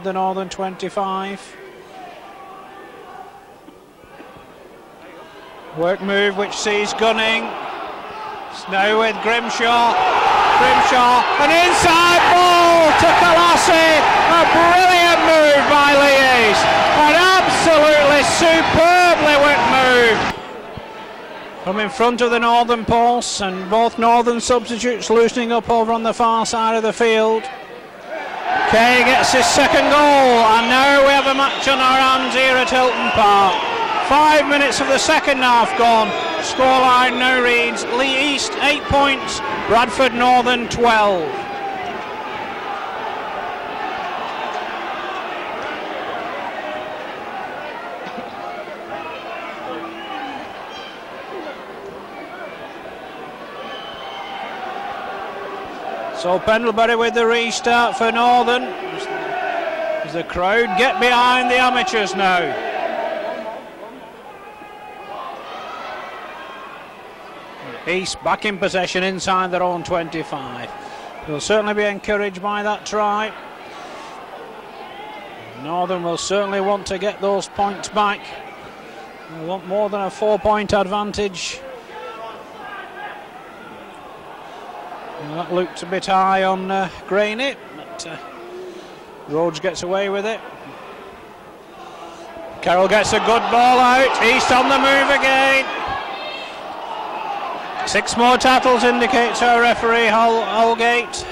The Northern 25. Work move which sees Gunning. Snow with Grimshaw, an inside ball to Colossi. A brilliant move by leigh. An absolutely superbly worked move. From in front of the Northern Pulse, and both Northern substitutes loosening up over on the far side of the field. Kay gets his second goal, and now we have a match on our hands here at Hilton Park. 5 minutes of the second half gone. Scoreline now reads Leigh East 8 points, Bradford Northern 12. So Pendlebury with the restart for Northern. As the crowd get behind the amateurs now. East back in possession inside their own 25. They'll certainly be encouraged by that try. Northern will certainly want to get those points back. They want more than a 4-point advantage. Well, that looked a bit high on Graney, but Rhodes gets away with it. Carroll gets a good ball out. East on the move again. 6 more tackles indicates our referee Holgate.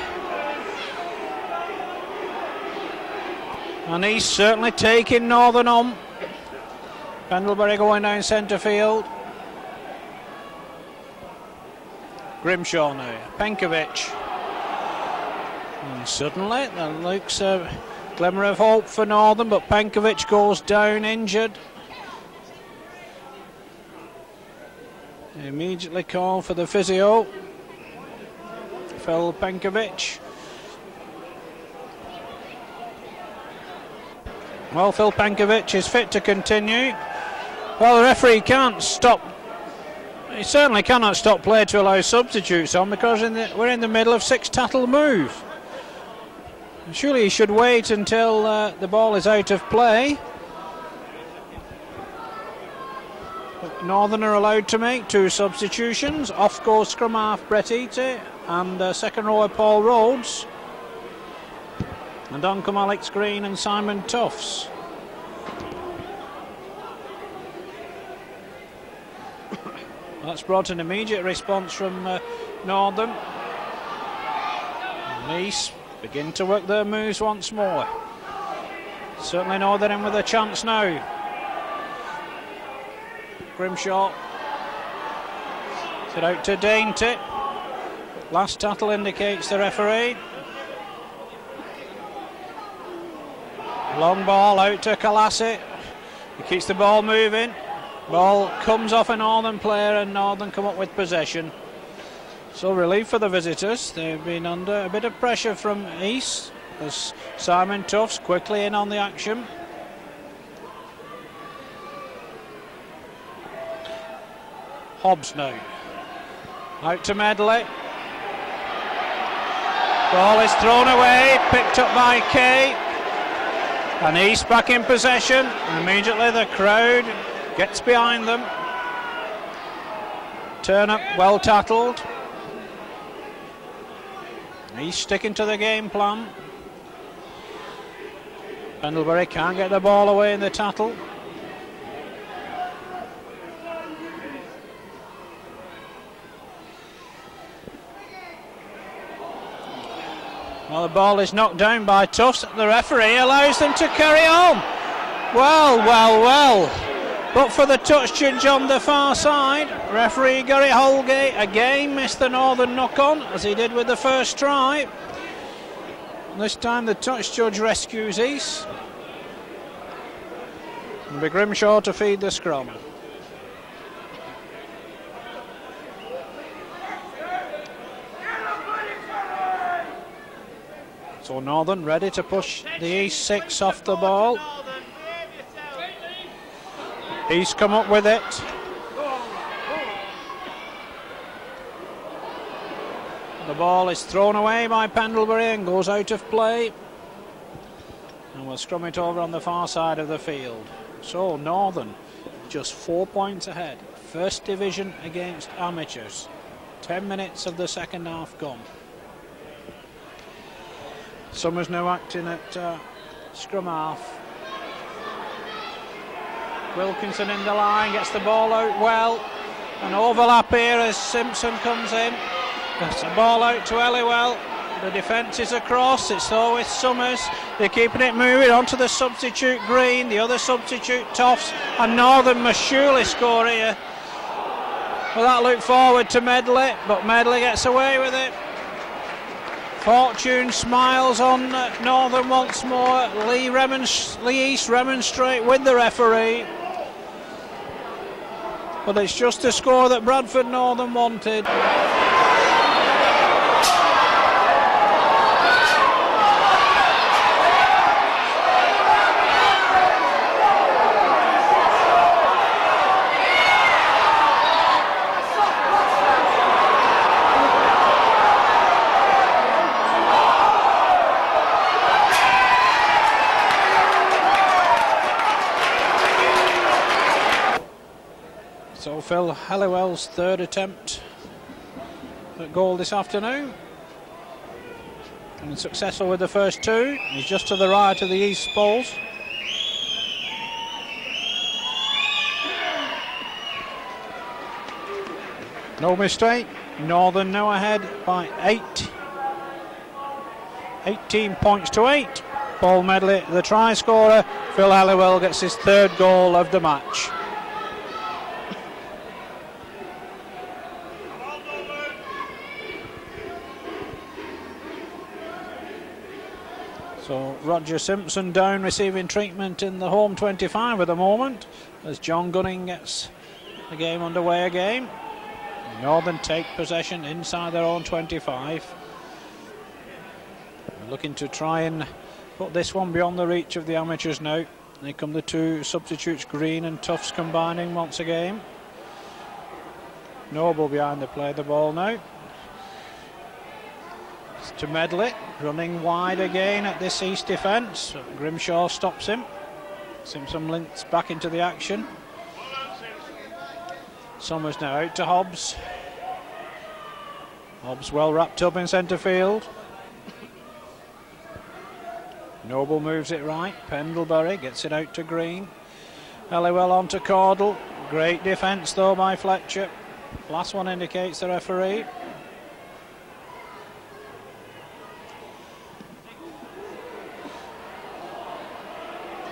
And East certainly taking Northern on. Pendlebury going down centre field. Grimshaw now, Penkovic. And suddenly there looks a glimmer of hope for Northern, but Penkovic goes down injured. Immediately called for the physio. Phil Penkovic. Well, Phil Penkovic is fit to continue. Well, the referee can't stop. He certainly cannot stop play to allow substitutes on, because we're in the middle of 6 tackle move. Surely he should wait until the ball is out of play. But Northern are allowed to make 2 substitutions. Off goes scrum half Brett Eatey, and second rower Paul Rhodes. And on come Alex Green and Simon Tufts. That's brought an immediate response from Northern. And East begin to work their moves once more. Certainly Northern in with a chance now. Grimshaw. It out to Dainty. Last tackle indicates the referee. Long ball out to Colossi. He keeps the ball moving. Ball comes off a Northern player, and Northern come up with possession. So relief for the visitors. They've been under a bit of pressure from East, as Simon Tufts quickly in on the action. Hobbs now. Out to Medley. Ball is thrown away, picked up by Kay. And East back in possession. Immediately the crowd gets behind them. Turn up well tackled. He's sticking to the game plan. Pendlebury can't get the ball away in the tattle. Well, the ball is knocked down by Tufts. The referee allows them to carry on. Well, well, well. But for the touch judge on the far side, referee Gary Holgate again missed the Northern knock-on, as he did with the first try. This time the touch judge rescues East. It'll be Grimshaw to feed the scrum. So Northern ready to push the East 6 off the ball. East come up with it. The ball is thrown away by Pendlebury and goes out of play. And we'll scrum it over on the far side of the field. So Northern just 4 points ahead. First division against amateurs. 10 minutes of the second half gone. Summers now acting at scrum half. Wilkinson in the line, gets the ball out well. An overlap here as Simpson comes in. Gets the ball out to Elliwell. The defence is across, it's all with Summers. They're keeping it moving onto the substitute Green, the other substitute Toffs, and Northern must surely score here. Well, that looked forward to Medley, but Medley gets away with it. Fortune smiles on Northern once more. Leigh East remonstrate with the referee. But it's just a score that Bradford Northern wanted. So Phil Halliwell's third attempt at goal this afternoon, and successful with the first two. He's just to the right of the East balls. No mistake, Northern now ahead by 18 points to 8. Paul Medley, the try scorer. Phil Halliwell gets his third goal of the match. So Roger Simpson down, receiving treatment in the home 25 at the moment, as John Gunning gets the game underway again. Northern take possession inside their own 25. They're looking to try and put this one beyond the reach of the amateurs now. Here come the two substitutes, Green and Tufts, combining once again. Noble behind the play, the ball now. To Medley, running wide again at this East defence. Grimshaw stops him. Simpson links back into the action. Summers now out to Hobbs. Hobbs well wrapped up in centre field. Noble moves it right. Pendlebury gets it out to Green. Elliwell on to Caudle. Great defence though by Fletcher. Last one indicates the referee.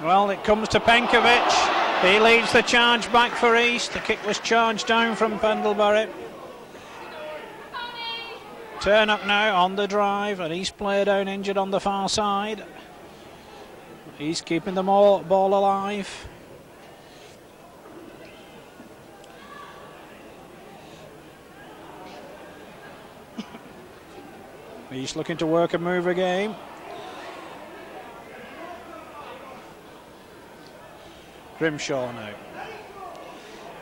Well, it comes to Penkovic. He leads the charge back for East. The kick was charged down from Pendlebury. Turn up now on the drive, and East player down injured on the far side. He's keeping the ball alive. He's looking to work a move again. Grimshaw now.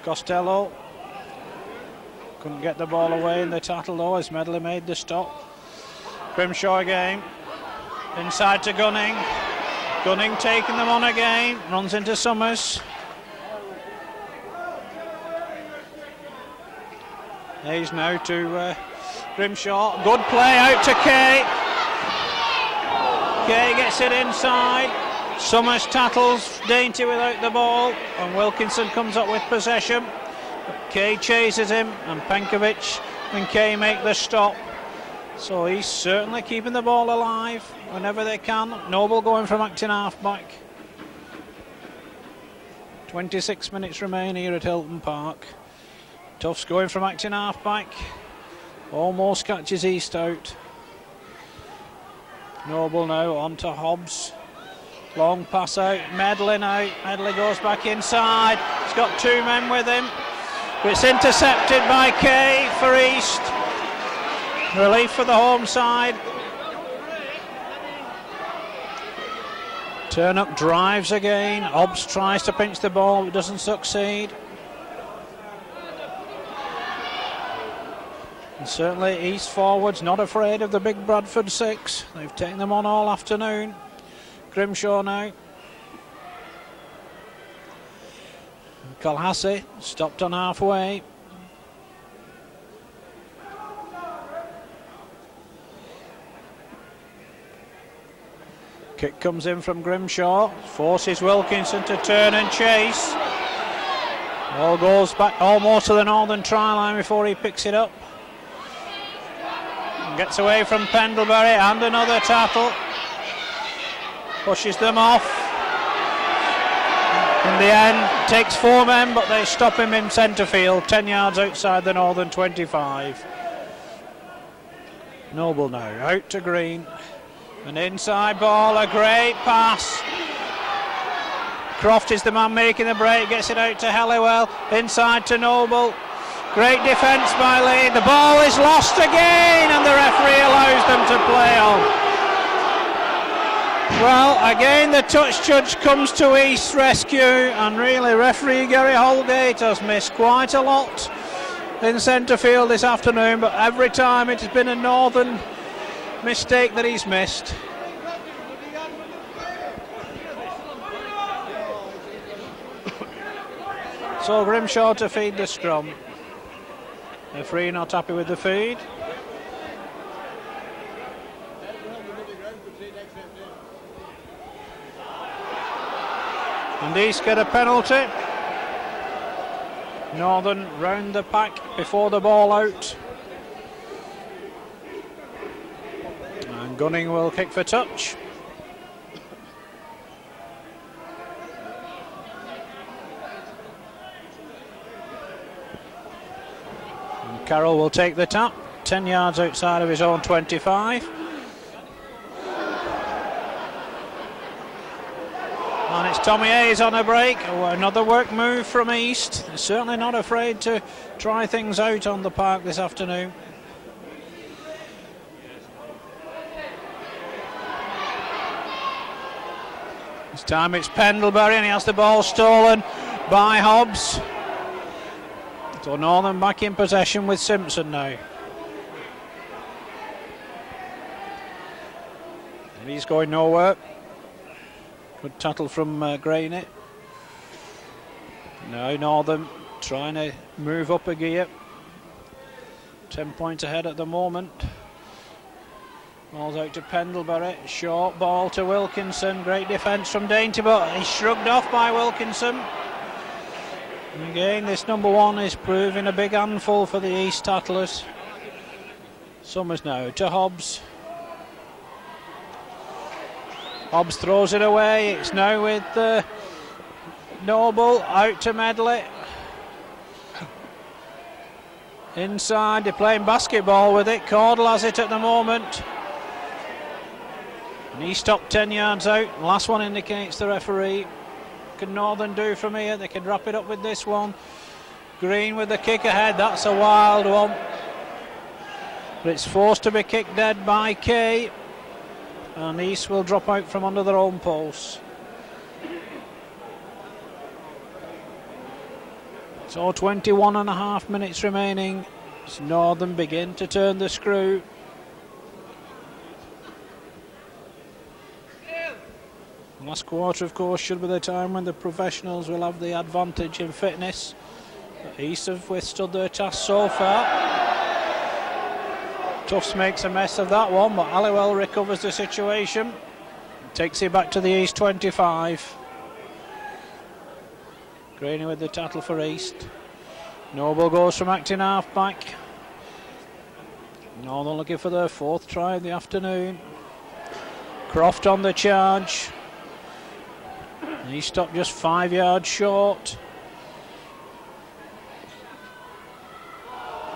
Costello couldn't get the ball away in the tackle though, as Medley made the stop. Grimshaw again. Inside to Gunning. Gunning taking them on again. Runs into Summers. He's now to Grimshaw. Good play out to Kay. Kay gets it inside. Summers tackles Dainty without the ball, and Wilkinson comes up with possession. Kay chases him, and Penkovic and Kay make the stop. So he's certainly keeping the ball alive whenever they can. Noble going from acting half-back. 26 minutes remain here at Hilton Park. Tufts going from acting half-back. Almost catches East out. Noble now on to Hobbs. Long pass out, Medley now. Medley goes back inside. He's got two men with him. But it's intercepted by Kay for East. Relief for the home side. Turnup drives again. Hobbs tries to pinch the ball, but doesn't succeed. And certainly East forwards not afraid of the big Bradford 6. They've taken them on all afternoon. Grimshaw now. Colhassie stopped on halfway. Kick comes in from Grimshaw, forces Wilkinson to turn and chase. Ball goes back almost to the northern try line before he picks it up. And gets away from Pendlebury, and another tackle. Pushes them off. In the end, takes 4 men, but they stop him in centre field, 10 yards outside the northern 25. Noble now, out to Green. An inside ball, a great pass. Croft is the man making the break, gets it out to Helliwell, inside to Noble. Great defence by Leigh. The ball is lost again, and the referee allows them to play on. Well, again the touch judge comes to East's rescue, and really referee Gary Holgate has missed quite a lot in centre field this afternoon, but every time it has been a northern mistake that he's missed. So Grimshaw to feed the scrum. Referee not happy with the feed. And East get a penalty. Northern round the pack before the ball out. And Gunning will kick for touch. And Carroll will take the tap, 10 yards outside of his own 25. And it's Tommy Hayes on a break. Another work move from East. They're certainly not afraid to try things out on the park this afternoon. This time it's Pendlebury, and he has the ball stolen by Hobbs. So Northern back in possession with Simpson now. And he's going nowhere. Good tattle from Graney. Now Northern trying to move up a gear. 10 points ahead at the moment. Ball's out to Pendlebury. Short ball to Wilkinson. Great defence from Dainty, but he's shrugged off by Wilkinson. And again, this number 1 is proving a big handful for the East Tattlers. Summers now to Hobbs. Hobbs throws it away. It's now with Noble, out to Medley. Inside, they're playing basketball with it. Caudle has it at the moment. And he stopped 10 yards out. Last one indicates the referee. What can Northern do from here? They can wrap it up with this one. Green with the kick ahead. That's a wild one. But it's forced to be kicked dead by Kay. And East will drop out from under their own posts. So 21 and a half minutes remaining. As Northern begin to turn the screw. The last quarter, of course, should be the time when the professionals will have the advantage in fitness. But East have withstood their task so far. Tufts makes a mess of that one, but Halliwell recovers the situation. Takes it back to the East 25. Graney with the tattle for East. Noble goes from acting half back. Northern looking for their 4th try of the afternoon. Croft on the charge. He stopped just 5 yards short.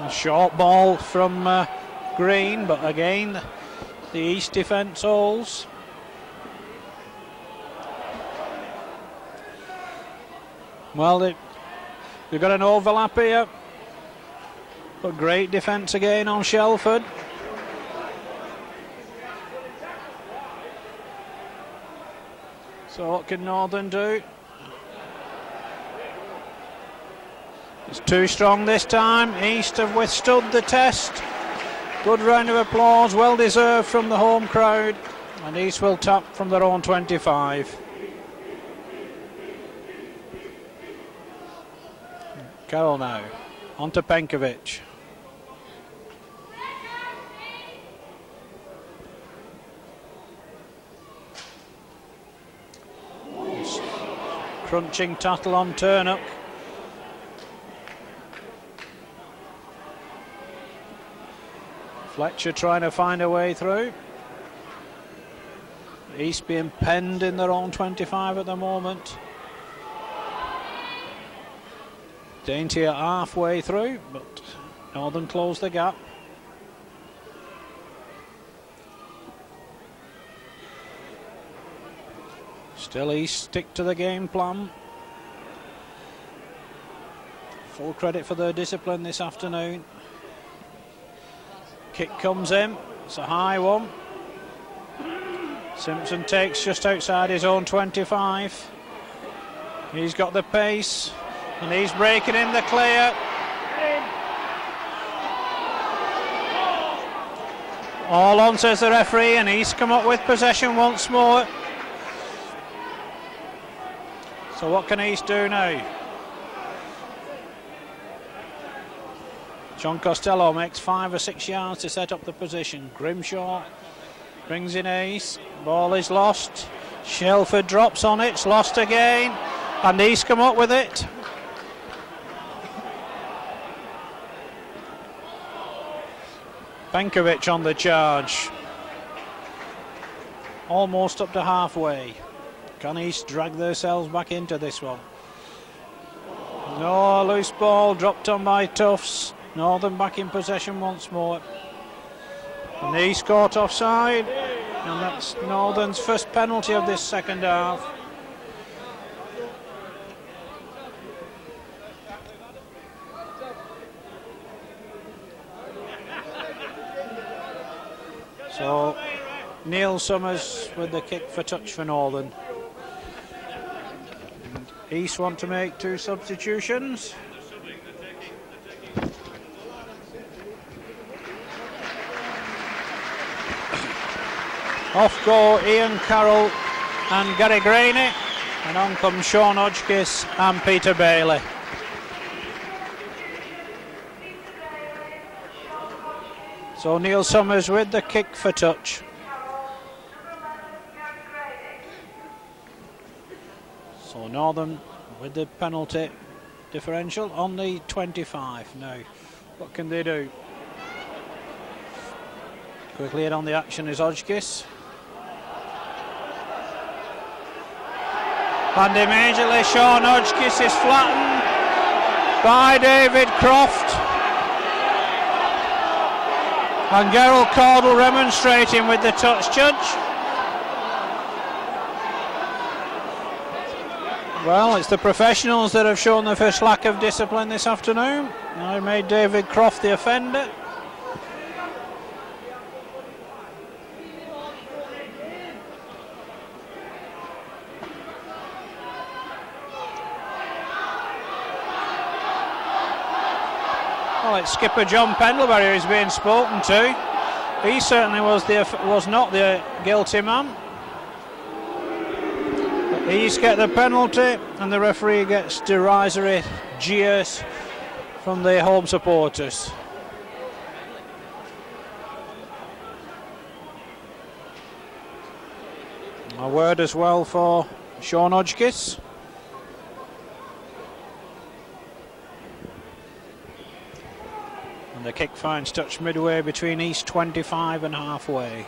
A short ball from Green, but again the East defence holds. Well, they've got an overlap here, but great defence again on Shelford. So what can Northern do? It's too strong this time. East have withstood the test. Good round of applause, well deserved from the home crowd, and East will tap from their own 25. Carroll now, on to Penkovic. Crunching tattle on Turnock. Fletcher trying to find a way through. East being penned in their own 25 at the moment. Dainty at halfway through, but Northern closed the gap. Still East stick to the game plan. Full credit for their discipline this afternoon. Kick comes in, it's a high one. Simpson takes just outside his own 25. He's got the pace and he's breaking in the clear. All on, says the referee, and he's come up with possession once more. So what can East do now? John Costello makes 5 or 6 yards to set up the position. Grimshaw brings in Ace. Ball is lost. Shelford drops on it. It's lost again. And East come up with it. Penkovic on the charge. Almost up to halfway. Can East drag themselves back into this one? No, loose ball dropped on by Tufts. Northern back in possession once more. And East caught offside, and that's Northern's first penalty of this second half. So Neil Summers with the kick for touch for Northern. East want to make 2 substitutions. Off go Ian Carroll and Gary Graney, and on comes Sean Hodgkiss and Peter Bailey. So Neil Summers with the kick for touch. So Northern with the penalty differential on the 25 now. What can they do? Quickly in on the action is Hodgkiss. And immediately Sean Hodgkiss is flattened by David Croft. And Gerald Caudle remonstrating with the touch judge. Well, it's the professionals that have shown the first lack of discipline this afternoon. Now made David Croft the offender. Well, it's skipper John Pendlebury who's being spoken to. He certainly was not the guilty man. But East get the penalty, and the referee gets derisory jeers from the home supporters. A word as well for Sean Hodgkiss. The kick finds touch midway between East 25 and halfway.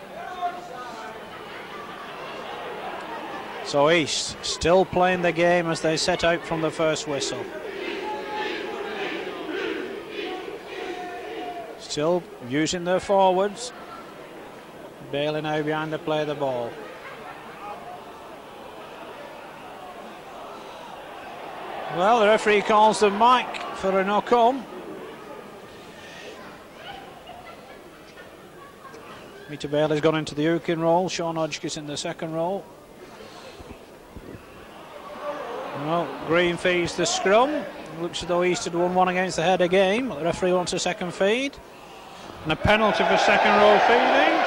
So East still playing the game as they set out from the first whistle. Still using their forwards. Bailey now behind to play the ball. Well, the referee calls them back for a knock-on. Peter Bailey's gone into the hooking role. Sean Hodgkiss in the second role. Well, Green feeds the scrum. Looks as though East had won one against the head again. But the referee wants a second feed. And a penalty for second row feeding.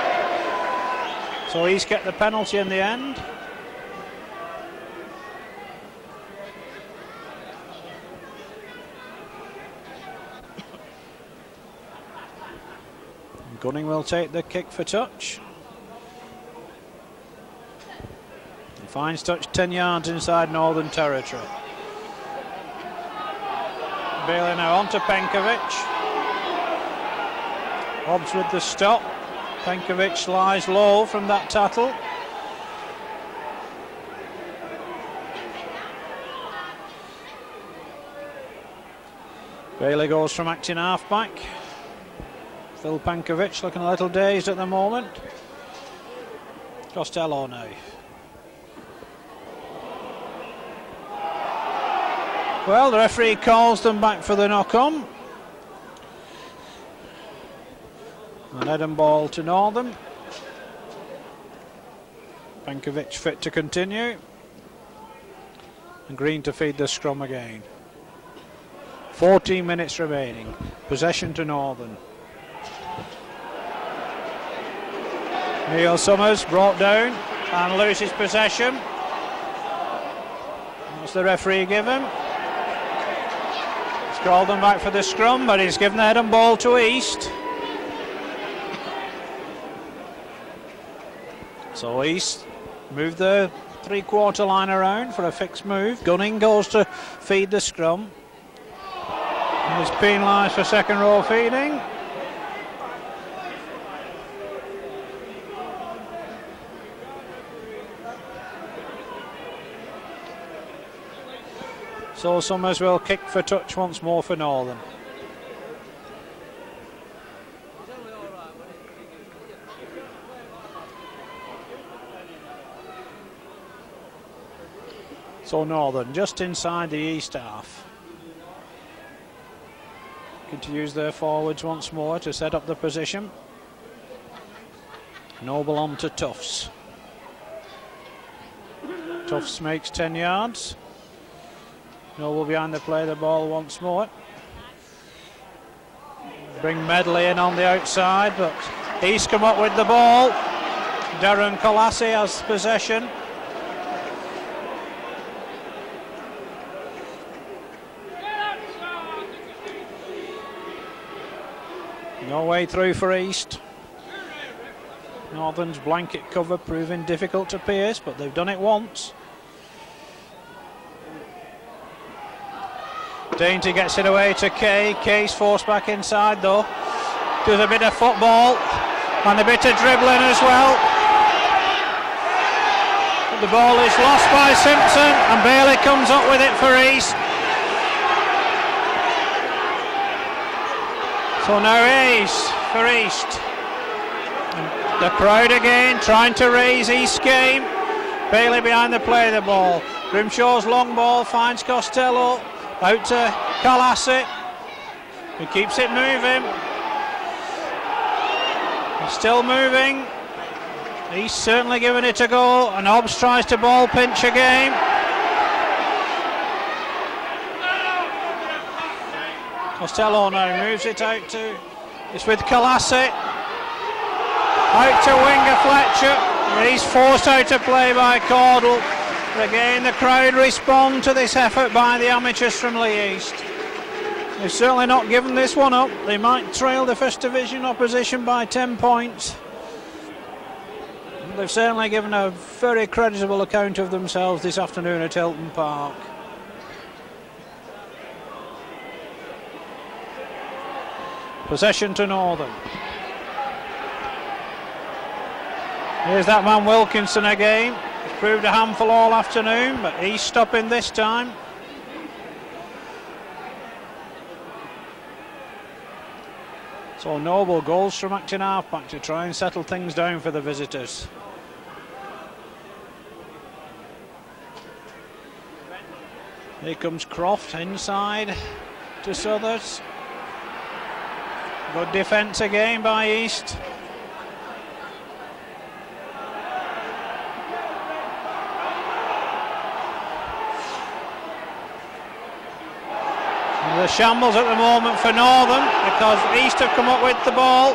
So East get the penalty in the end. Gunning will take the kick for touch. He finds touch 10 yards inside Northern Territory. Bailey now on to Penkovic. Hobbs with the stop. Penkovic lies low from that tackle. Bailey goes from acting half-back. Phil Penkovic looking a little dazed at the moment. Costello now. Well, the referee calls them back for the knock-on. An Eden ball to Northern. Penkovic fit to continue. And Green to feed the scrum again. 14 minutes remaining. Possession to Northern. Neil Summers brought down and loses possession. What's the referee give him? He's called them back for the scrum, but he's given the head and ball to East. So East move the three-quarter line around for a fixed move. Gunning goes to feed the scrum. And he's penalised for second row feeding. So Summers will kick for touch once more for Northern. So Northern just inside the East half. Looking to use their forwards once more to set up the position. Noble on to Tufts. Tufts makes 10 yards. Noble behind the play the ball once more. Bring Medley in on the outside, but East come up with the ball. Darren Colassi has possession. No way through for East. Northern's blanket cover proving difficult to pierce, but they've done it once. Dainty gets it away to Kay. Kay's forced back inside though. Does a bit of football and a bit of dribbling as well. But the ball is lost by Simpson and Bailey comes up with it for East. So now Ace for East. And the crowd again trying to raise East's game. Bailey behind the play of the ball. Grimshaw's long ball finds Costello. Out to Colassi. He keeps it moving. He's still moving. He's certainly giving it a go. And Hobbs tries to ball pinch again. Costello now moves it out to. It's with Colassi. Out to winger Fletcher. He's forced out of play by Caudle. But again, the crowd respond to this effort by the amateurs from Leigh East. They've certainly not given this one up. They might trail the First Division opposition by 10 points. They've certainly given a very creditable account of themselves this afternoon at Hilton Park. Possession to Northern. Here's that man Wilkinson again. He's proved a handful all afternoon, but he's stopping this time. So Noble goes from acting half-back to try and settle things down for the visitors. Here comes Croft inside to Southers. Good defence again by East. The shambles at the moment for Northern because East have come up with the ball.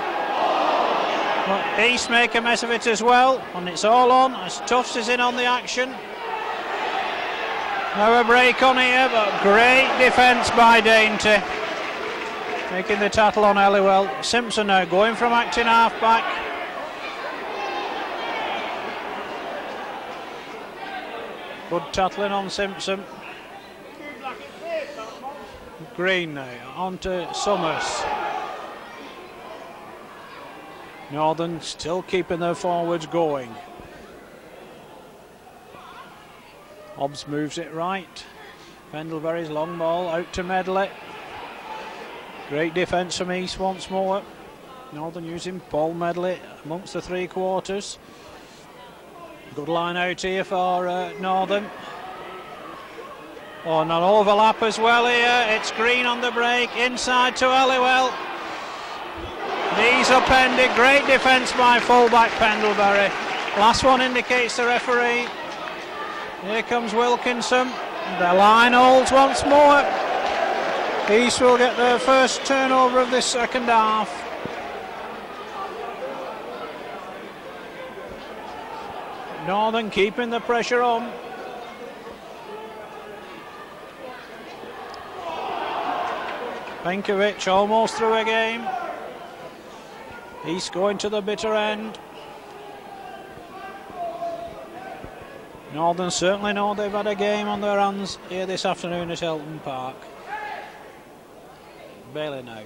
But East make a mess of it as well, and it's all on as Tufts is in on the action. Now a break on here, but great defence by Dainty. Making the tackle on Elliwell. Simpson now going from acting half-back. Good tackling on Simpson. Green now, on to Summers. Northern still keeping their forwards going. Hobbs moves it right. Pendlebury's long ball out to Medley. Great defence from East once more. Northern using Paul Medley amongst the three quarters. Good line out here for Northern. Oh, and an overlap as well here. It's Green on the break. Inside to Elliwell. Knees upended. Great defence by fullback Pendlebury. Last one indicates the referee. Here comes Wilkinson. The line holds once more. East will get their first turnover of this second half. Northern keeping the pressure on. Penkovic almost through a game. East going to the bitter end. Northern certainly know they've had a game on their hands here this afternoon at Elton Park. Bailey now.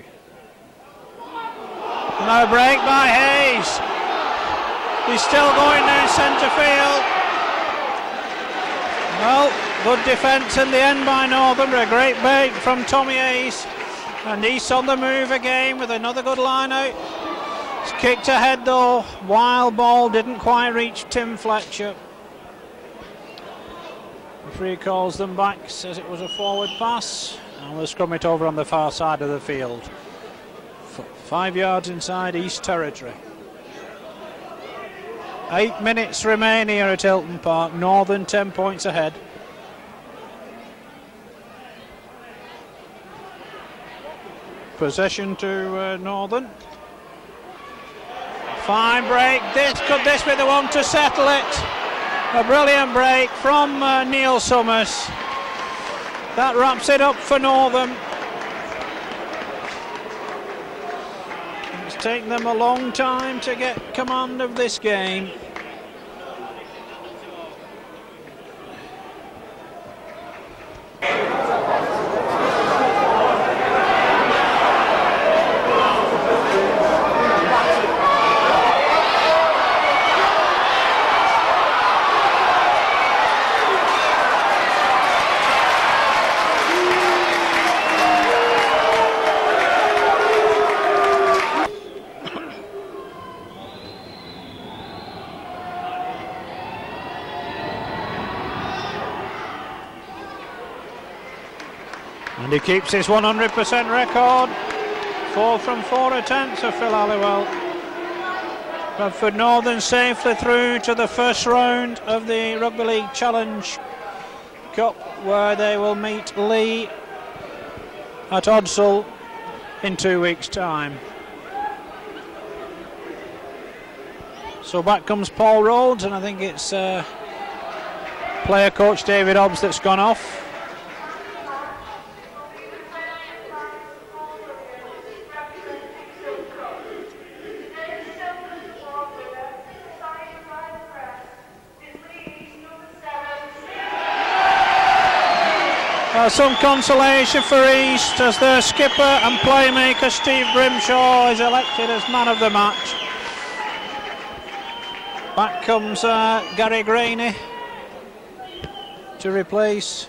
No break by Hayes. He's still going down centre field. Well, good defence in the end by Northern. A great break from Tommy Hayes. And East on the move again with another good line out. It's kicked ahead though. Wild ball didn't quite reach Tim Fletcher. Referee calls them back, says it was a forward pass. And we'll scrum it over on the far side of the field. 5 yards inside East territory. 8 minutes remain here at Hilton Park. Northern 10 points ahead. Possession to Northern. Fine break. Could this be the one to settle it? A brilliant break from Neil Summers. That wraps it up for Northern. It's taken them a long time to get command of this game. And he keeps his 100% record. 4 from 4 attempts for Phil Halliwell. Bradford Northern safely through to the first round of the Rugby League Challenge Cup, where they will meet Leigh at Odsall in 2 weeks' time. So back comes Paul Rhodes, and I think it's player coach David Hobbs that's gone off. Some consolation for East as their skipper and playmaker Steve Grimshaw is elected as man of the match. Back comes Gary Graney to replace,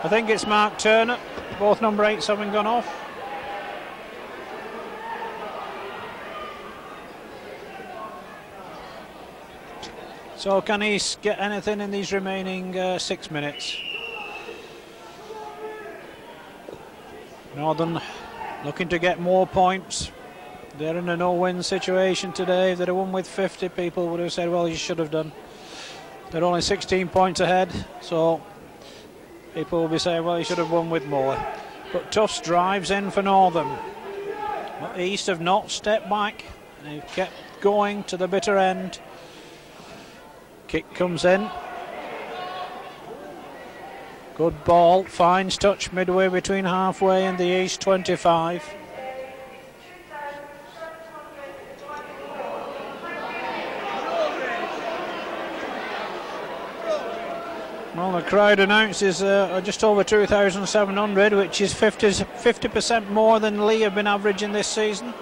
I think it's Mark Turner. Both number 8s having gone off. So can East get anything in these remaining 6 minutes? Northern looking to get more points. They're in a no-win situation today. If they'd have won with 50, people would have said, well, you should have done. They're only 16 points ahead, so people will be saying, well, you should have won with more. But Tufts drives in for Northern. But East have not stepped back. They've kept going to the bitter end. Kick comes in. Good ball, finds touch midway between halfway and the East 25. Well, the crowd announces just over 2,700, which is 50% more than Leigh have been averaging this season.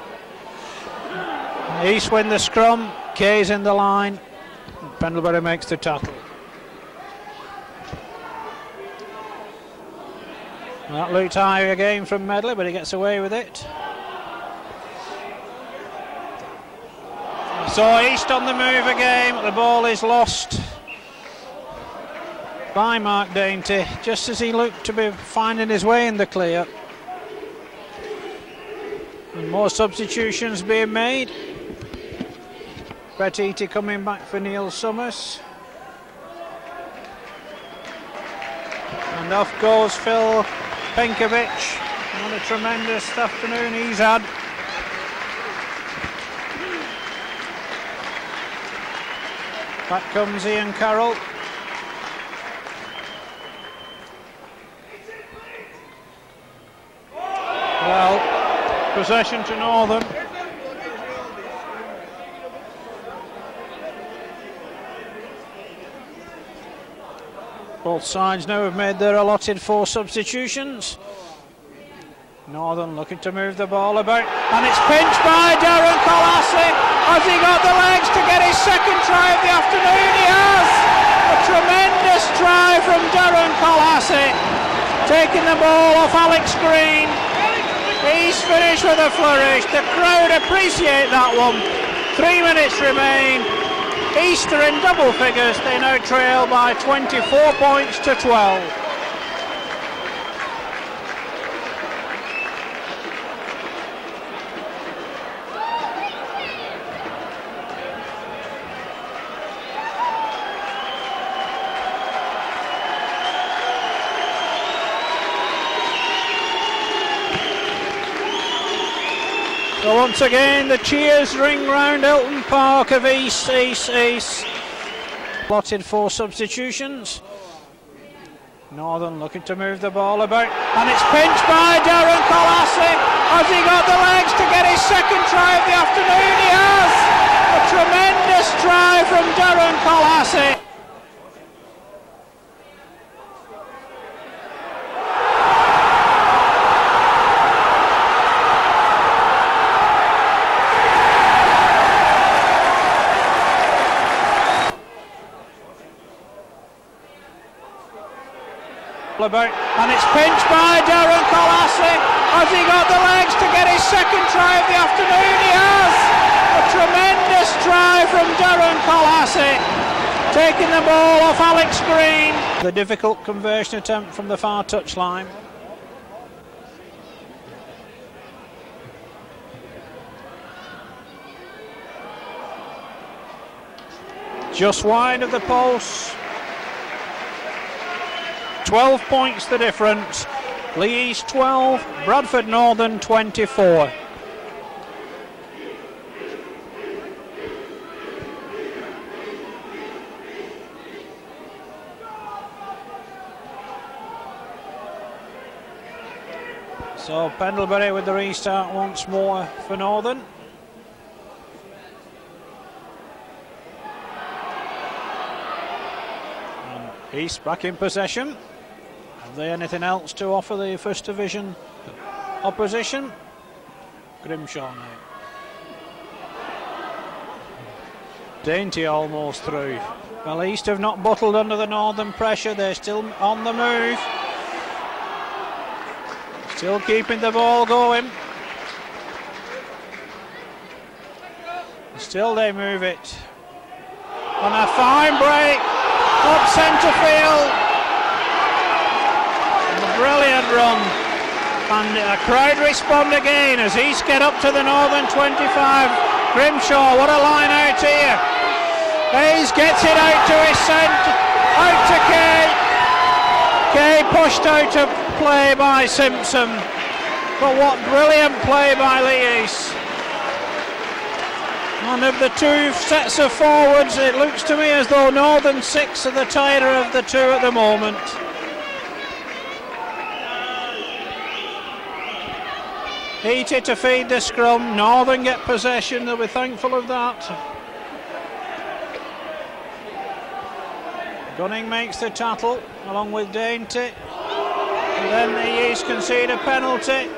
East win the scrum, Kay's in the line. Pendlebury makes the tackle. That looked high again from Medley, but he gets away with it. So East on the move again. The ball is lost by Mark Dainty, just as he looked to be finding his way in the clear. And more substitutions being made. Brett Eaty coming back for Neil Summers. And off goes Phil Penkovic. What a tremendous afternoon he's had. Back comes Ian Carroll. Well, possession to Northern. Both sides now have made their allotted 4 substitutions. Northern looking to move the ball about, and it's pinched by Darren Colassie. Has he got the legs to get his second try of the afternoon? He has! A tremendous try from Darren Colassie, taking the ball off Alex Green. He's finished with a flourish. The crowd appreciate that one. 3 minutes remain. East are in double figures. They now trail by 24 points to 12. So once again the cheers ring round Elton Park of East. Plotted 4 substitutions. Northern looking to move the ball about, and it's pinched by Darren Colassie. Has he got the legs to get his second try of the afternoon? He has! A tremendous try from Darren Colassie. About, and it's pinched by Darren Colassie. Has he got the legs to get his second try of the afternoon? He has! A tremendous try from Darren Colassie, taking the ball off Alex Green. The difficult conversion attempt from the far touchline. Just wide of the post. 12 points the difference. Leigh East 12, Bradford Northern 24. So Pendlebury with the restart once more for Northern. East back in possession. Have they anything else to offer the First Division opposition? Grimshaw now. Dainty almost through. Well, East have not bottled under the northern pressure. They're still on the move. Still keeping the ball going. Still they move it. On a fine break. Up centre field. And a brilliant run. And a crowd respond again as East get up to the northern 25. Grimshaw, what a line out here. Hayes gets it out to his centre. Out to Kay. Kay pushed out of play by Simpson. But what brilliant play by Leigh East. And of the two sets of forwards, it looks to me as though Northern 6 are the tighter of the two at the moment. Heaty to feed the scrum. Northern get possession, they'll be thankful of that. Gunning makes the tackle along with Dainty. And then the East concede a penalty.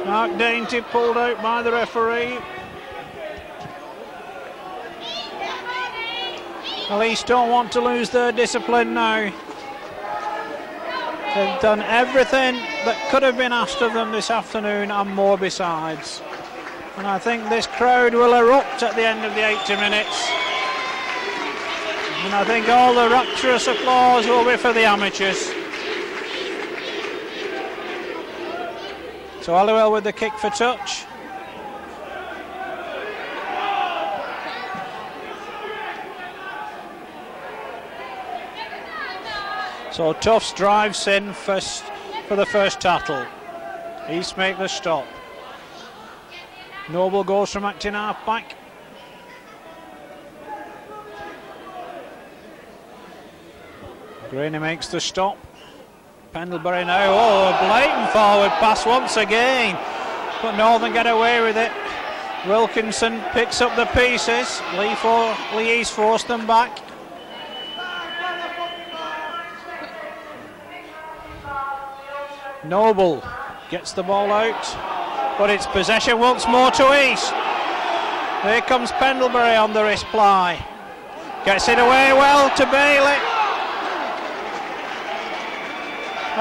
Mark Dainty pulled out by the referee. Well, East don't want to lose their discipline now. They've done everything that could have been asked of them this afternoon and more besides. And I think this crowd will erupt at the end of the 80 minutes. And I think all the rapturous applause will be for the amateurs. So Halliwell with the kick for touch. So Tufts drives in first for the first tackle. East make the stop. Noble goes from acting half back. Graney makes the stop. Pendlebury now, oh, a blatant forward pass once again. But Northern get away with it. Wilkinson picks up the pieces. Leigh East forced them back. Noble gets the ball out, but it's possession once more to East. Here comes Pendlebury on the wrist ply. Gets it away well to Bailey.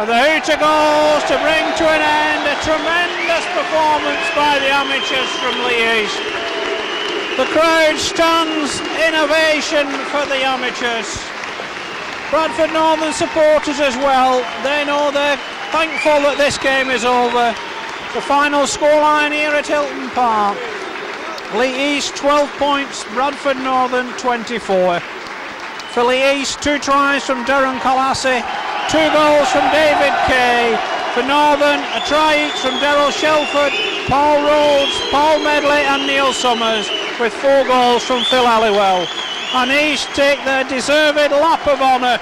And the hooter goes to bring to an end a tremendous performance by the amateurs from Leigh East. The crowd stands in ovation for the amateurs. Bradford Northern supporters as well, they know they're thankful that this game is over. The final scoreline here at Hilton Park. Leigh East 12 points, Bradford Northern 24. For Leigh East, 2 tries from Darren Colassie, 2 goals from David Kay. For Northern, a try each from Daryl Shelford, Paul Rhodes, Paul Medley and Neil Summers, with 4 goals from Phil Halliwell. And East take their deserved lap of honour.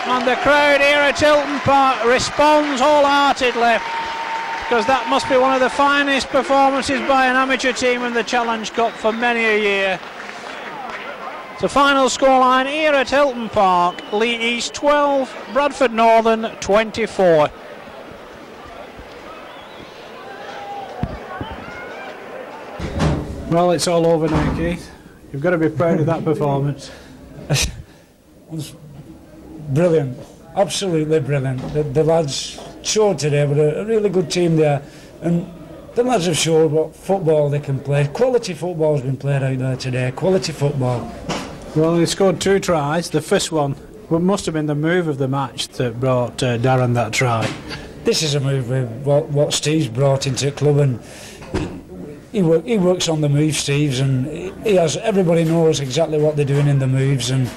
And the crowd here at Hilton Park responds wholeheartedly, because that must be one of the finest performances by an amateur team in the Challenge Cup for many a year. The final scoreline here at Hilton Park, Leigh East 12, Bradford Northern 24. Well, it's all over now, Keith. You've got to be proud of that performance. Brilliant, absolutely brilliant. The lads showed today, but a really good team there, and the lads have showed what football they can play. Quality football has been played out there today, quality football. Well, they scored 2 tries. The first one must have been the move of the match that brought Darren that try. This is a move with what Steve's brought into the club, and he works on the move, Steve's, and he has, everybody knows exactly what they're doing in the moves, and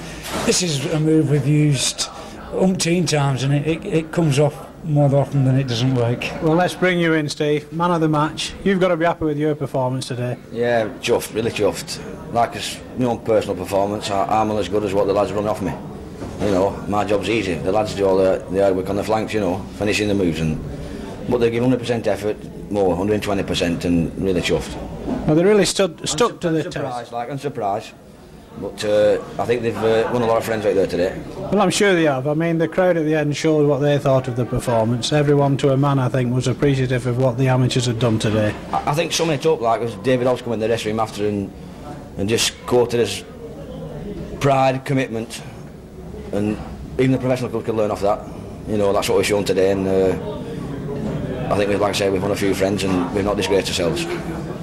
this is a move we've used umpteen times, and it comes off more often than it doesn't work. Well, let's bring you in, Steve. Man of the match. You've got to be happy with your performance today. Yeah, chuffed, really chuffed. Like it's my own personal performance, I'm as good as what the lads run off me. You know, my job's easy. The lads do all the hard work on the flanks, you know, finishing the moves, but they give 100% effort, more, 120%, and really chuffed. Well, they really stuck to the test. I'm surprised. But I think they've won a lot of friends out there today. Well, I'm sure they have. I mean, the crowd at the end showed what they thought of the performance. Everyone to a man, I think, was appreciative of what the amateurs had done today. I think something it up like was David Hobbs coming in the dressing room after and just quoted his pride, commitment, and even the professional club could learn off that. You know, that's what we've shown today, and I think, like I say, we've won a few friends and we've not disgraced ourselves.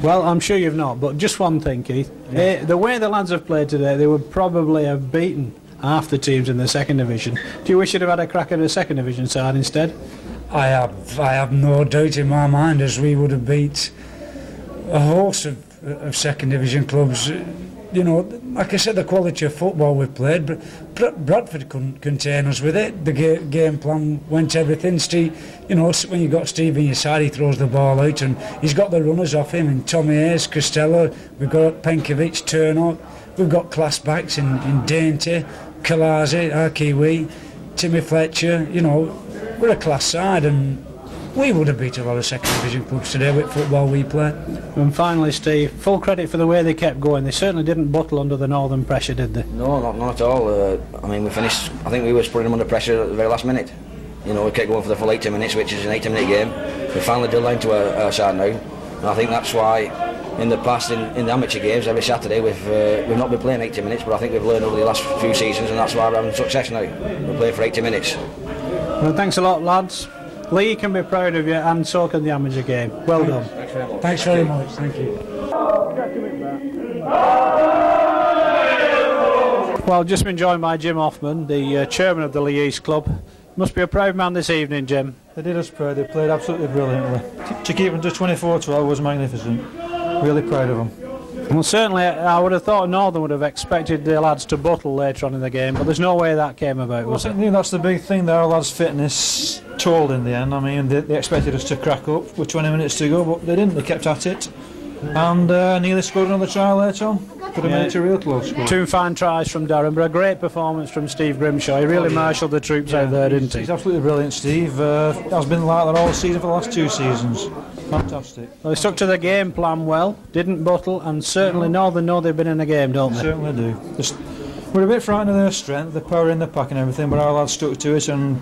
Well, I'm sure you've not, but just one thing, Keith. Yeah. The way the lads have played today, they would probably have beaten half the teams in the second division. Do you wish you'd have had a crack at a second division side instead? I have no doubt in my mind, as we would have beat a host of second division clubs. You know, like I said, the quality of football we've played, but Bradford couldn't contain us with it. The game plan went everything. Steve, you know, when you've got Steve in your side, he throws the ball out and he's got the runners off him, and Tommy Hayes, Costello, we've got Penkovic, Turnout, we've got class backs in Dainty, Kalazi, Arkiwi, Timmy Fletcher. You know, we're a class side, and we would have beat a lot of second division clubs today with football we play. And finally, Steve, full credit for the way they kept going. They certainly didn't buckle under the northern pressure, did they? No, not at all. I mean, we finished, I think we was putting them under pressure at the very last minute. You know, we kept going for the full 80 minutes, which is an 80-minute game. We finally did line to our side now, and I think that's why in the past, in the amateur games, every Saturday we've not been playing 80 minutes, but I think we've learned over the last few seasons, and that's why we're having success now. We're playing for 80 minutes. Well, thanks a lot, lads. Leigh can be proud of you, and so can the amateur game. Well done. Thanks very much. Thank you. Well, just been joined by Jim Hoffman, the chairman of the Leigh East Club. Must be a proud man this evening, Jim. They did us proud. They played absolutely brilliantly. To keep them to 24-12 was magnificent. Really proud of them. Well, certainly I would have thought Northern would have expected the lads to bottle later on in the game, but there's no way that came about, was it? I think that's the big thing there. Our lads' fitness told in the end. I mean, they expected us to crack up with 20 minutes to go, but they didn't. They kept at it, and nearly scored another try later on. Could have made it a real close score. Two fine tries from Darren, but a great performance from Steve Grimshaw. He really marshalled the troops out there, didn't he? He's absolutely brilliant, Steve. Has been like that all season for the last 2 seasons. Fantastic. Well, they stuck to the game plan well, didn't bottle, and certainly Northern know they've been in the game, don't they? Certainly do. We're a bit frightened of their strength, the power in the pack and everything, but our lads stuck to it, and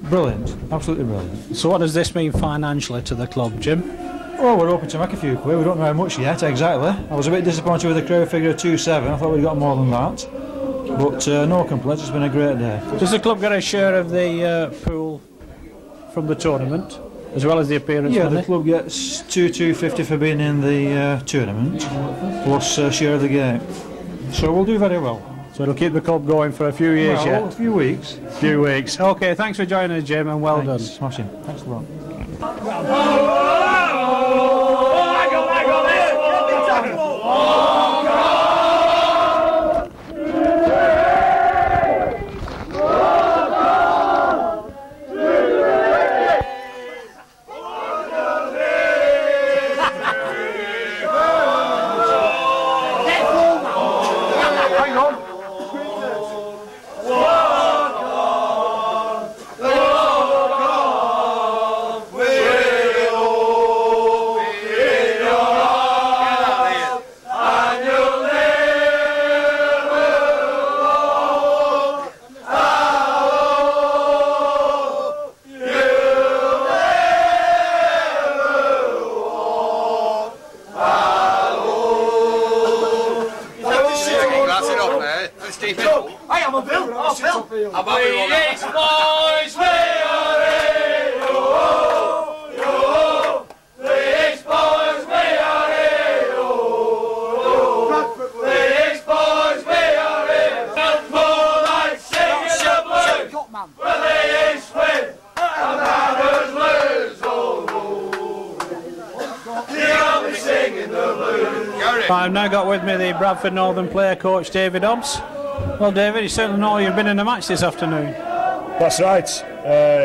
brilliant, absolutely brilliant. So what does this mean financially to the club, Jim? Well, we're hoping to make a few quid. We don't know how much yet, exactly. I was a bit disappointed with the crowd figure of 2.7. I thought we'd got more than that. But no complaints, it's been a great day. Does the club get a share of the pool from the tournament, as well as the appearance money? Yeah, the club gets $250 for being in the tournament, plus a share of the game. So we'll do very well. So it'll keep the club going for a few years yet? A few weeks. OK, thanks for joining us, Jim, and well done. Smashing. Thanks a lot. I've now got with me the Bradford Northern player coach David Hobbs. Well, David, you certainly know you've been in the match this afternoon. That's right.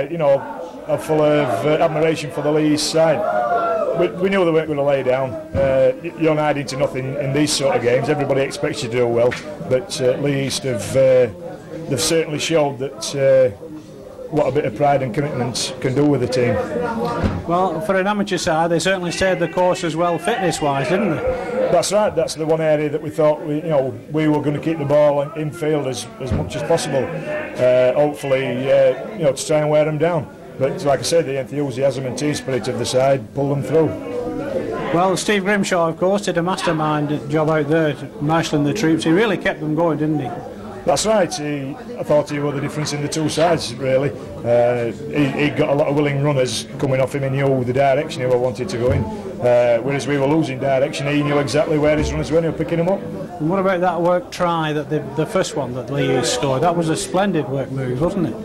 You know, I'm full of admiration for the Leigh East side. We knew they weren't going to lay down. You're not hiding to nothing in these sort of games. Everybody expects you to do well, but Leigh East they've certainly showed that what a bit of pride and commitment can do with the team. Well, for an amateur side, they certainly stayed the course as well, fitness-wise, didn't they? That's right. That's the one area that we thought we were going to keep the ball in field as much as possible. Hopefully, to try and wear them down. But like I said, the enthusiasm and team spirit of the side pulled them through. Well, Steve Grimshaw, of course, did a mastermind job out there, marshalling the troops. He really kept them going, didn't he? That's right. I thought he was the difference in the two sides, really. He got a lot of willing runners coming off him. He knew the direction he wanted to go in. Whereas we were losing direction, he knew exactly where his runners were and he was picking them up. And what about that work try, that the first one that Leigh scored? That was a splendid work move, wasn't it?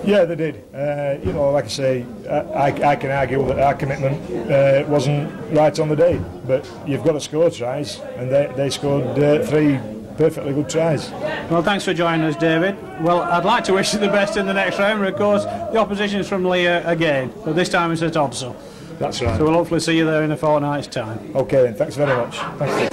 Yeah, they did. Like I say, I can argue that our commitment wasn't right on the day, but you've got to score tries, and they scored 3 perfectly good tries. Well, thanks for joining us, David. Well, I'd like to wish you the best in the next round, but of course the opposition is from Leigh again, but this time it's at Opsall. That's right. So we'll hopefully see you there in a fortnight's time. Okay then, thanks very much. Thank you.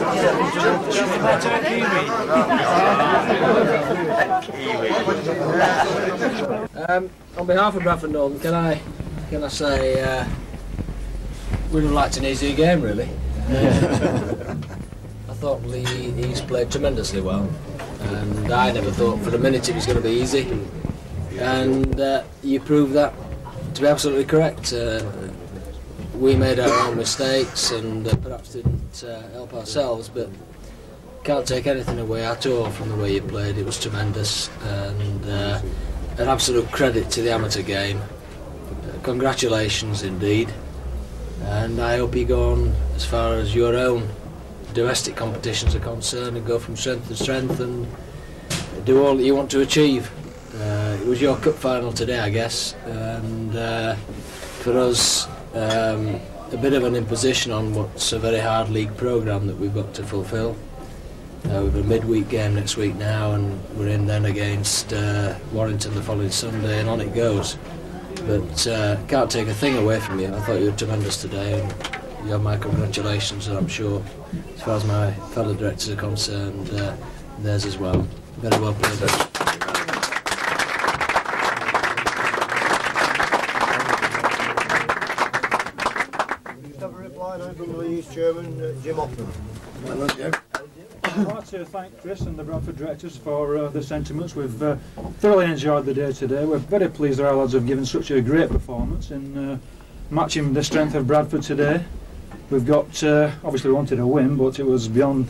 On behalf of Bradford Northern, can I say we'd have liked an easier game, really. I thought Leigh East played tremendously well, and I never thought for a minute it was going to be easy, and you proved that to be absolutely correct. We made our own mistakes and perhaps didn't help ourselves, but can't take anything away at all from the way you played. It was tremendous, and an absolute credit to the amateur game. Congratulations indeed, and I hope you go on as far as your own domestic competitions are concerned and go from strength to strength and do all that you want to achieve. It was your cup final today, I guess, and for us a bit of an imposition on what's a very hard league programme that we've got to fulfil. We've a midweek game next week now, and we're in then against Warrington the following Sunday, and on it goes. But can't take a thing away from you. I thought you were tremendous today, and you have my congratulations, and I'm sure, as far as my fellow directors are concerned, theirs as well. Very well played. From the Leigh Chairman, Jim Hoffman. I'd like to thank Chris and the Bradford directors for the sentiments. We've thoroughly enjoyed the day today. We're very pleased that our lads have given such a great performance in matching the strength of Bradford today. We've got, obviously we wanted a win, but it was beyond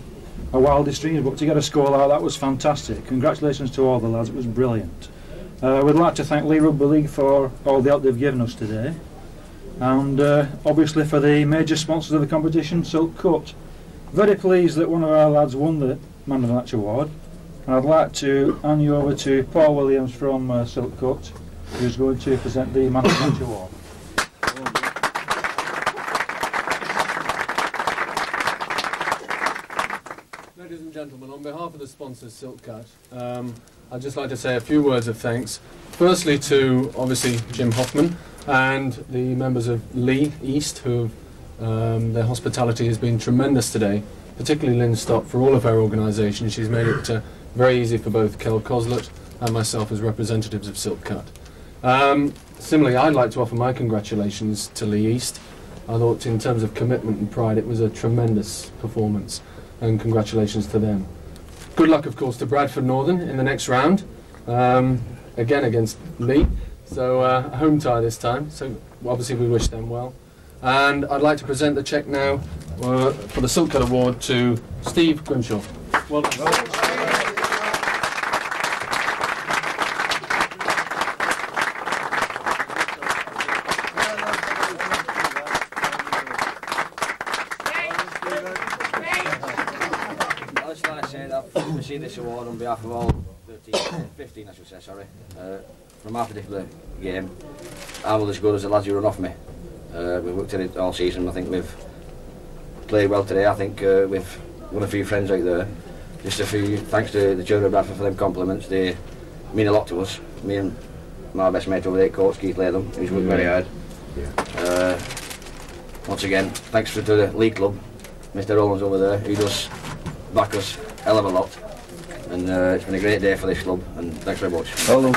our wildest dreams, but to get a score like that was fantastic. Congratulations to all the lads, it was brilliant. We'd like to thank Leigh Rugby League for all the help they've given us today, and obviously for the major sponsors of the competition, Silk Cut. Very pleased that one of our lads won the Man of the Match award, and I'd like to hand you over to Paul Williams from Silk Cut, who's going to present the Man of the Match award. Ladies and gentlemen, on behalf of the sponsors Silk Cut, I'd just like to say a few words of thanks. Firstly to, obviously, Jim Hoffman and the members of Leigh East, who their hospitality has been tremendous today, particularly Lynn Stott for all of our organisation. She's made it very easy for both Kel Coslett and myself as representatives of Silk Cut. Similarly, I'd like to offer my congratulations to Leigh East. I thought in terms of commitment and pride it was a tremendous performance, and congratulations to them. Good luck, of course, to Bradford Northern in the next round, again against Leigh, so a home tie this time, so obviously we wish them well. And I'd like to present the cheque now for the Silk Cut Award to Steve Grimshaw. Well done. I just want to say that I've received this award on behalf of all 15, I should say, sorry, from our particular game. I'm not as good as the lads who run off me. We've worked at it all season. I think we've played well today. I think we've won a few friends out there. Just a few thanks to the children of Bradford for them compliments. They mean a lot to us. Me and my best mate over there, Coach Keith Latham, who's worked very hard. Once again, thanks to the League Club, Mr. Rowlands over there, who does back us a hell of a lot. And it's been a great day for this club, and thanks very much. Well done.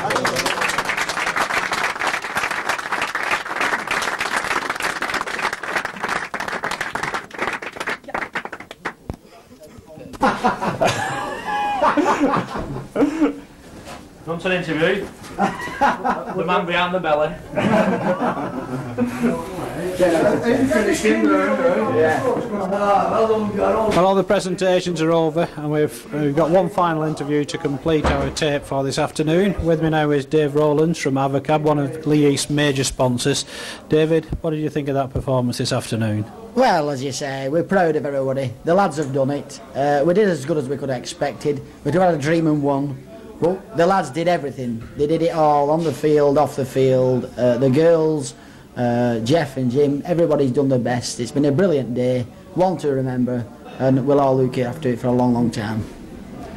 Want an interview? The man behind the belly. Well, all the presentations are over, and we've got one final interview to complete our tape for this afternoon. With me now is Dave Rowlands from Avocab, one of Leigh East's major sponsors. David, what did you think of that performance this afternoon? Well, as you say, we're proud of everybody. The lads have done it. We did as good as we could have expected. We could have had a dream and won. But the lads did everything. They did it all, on the field, off the field. The girls, Jeff and Jim, everybody's done their best. It's been a brilliant day, one to remember, and we'll all look after it for a long, long time.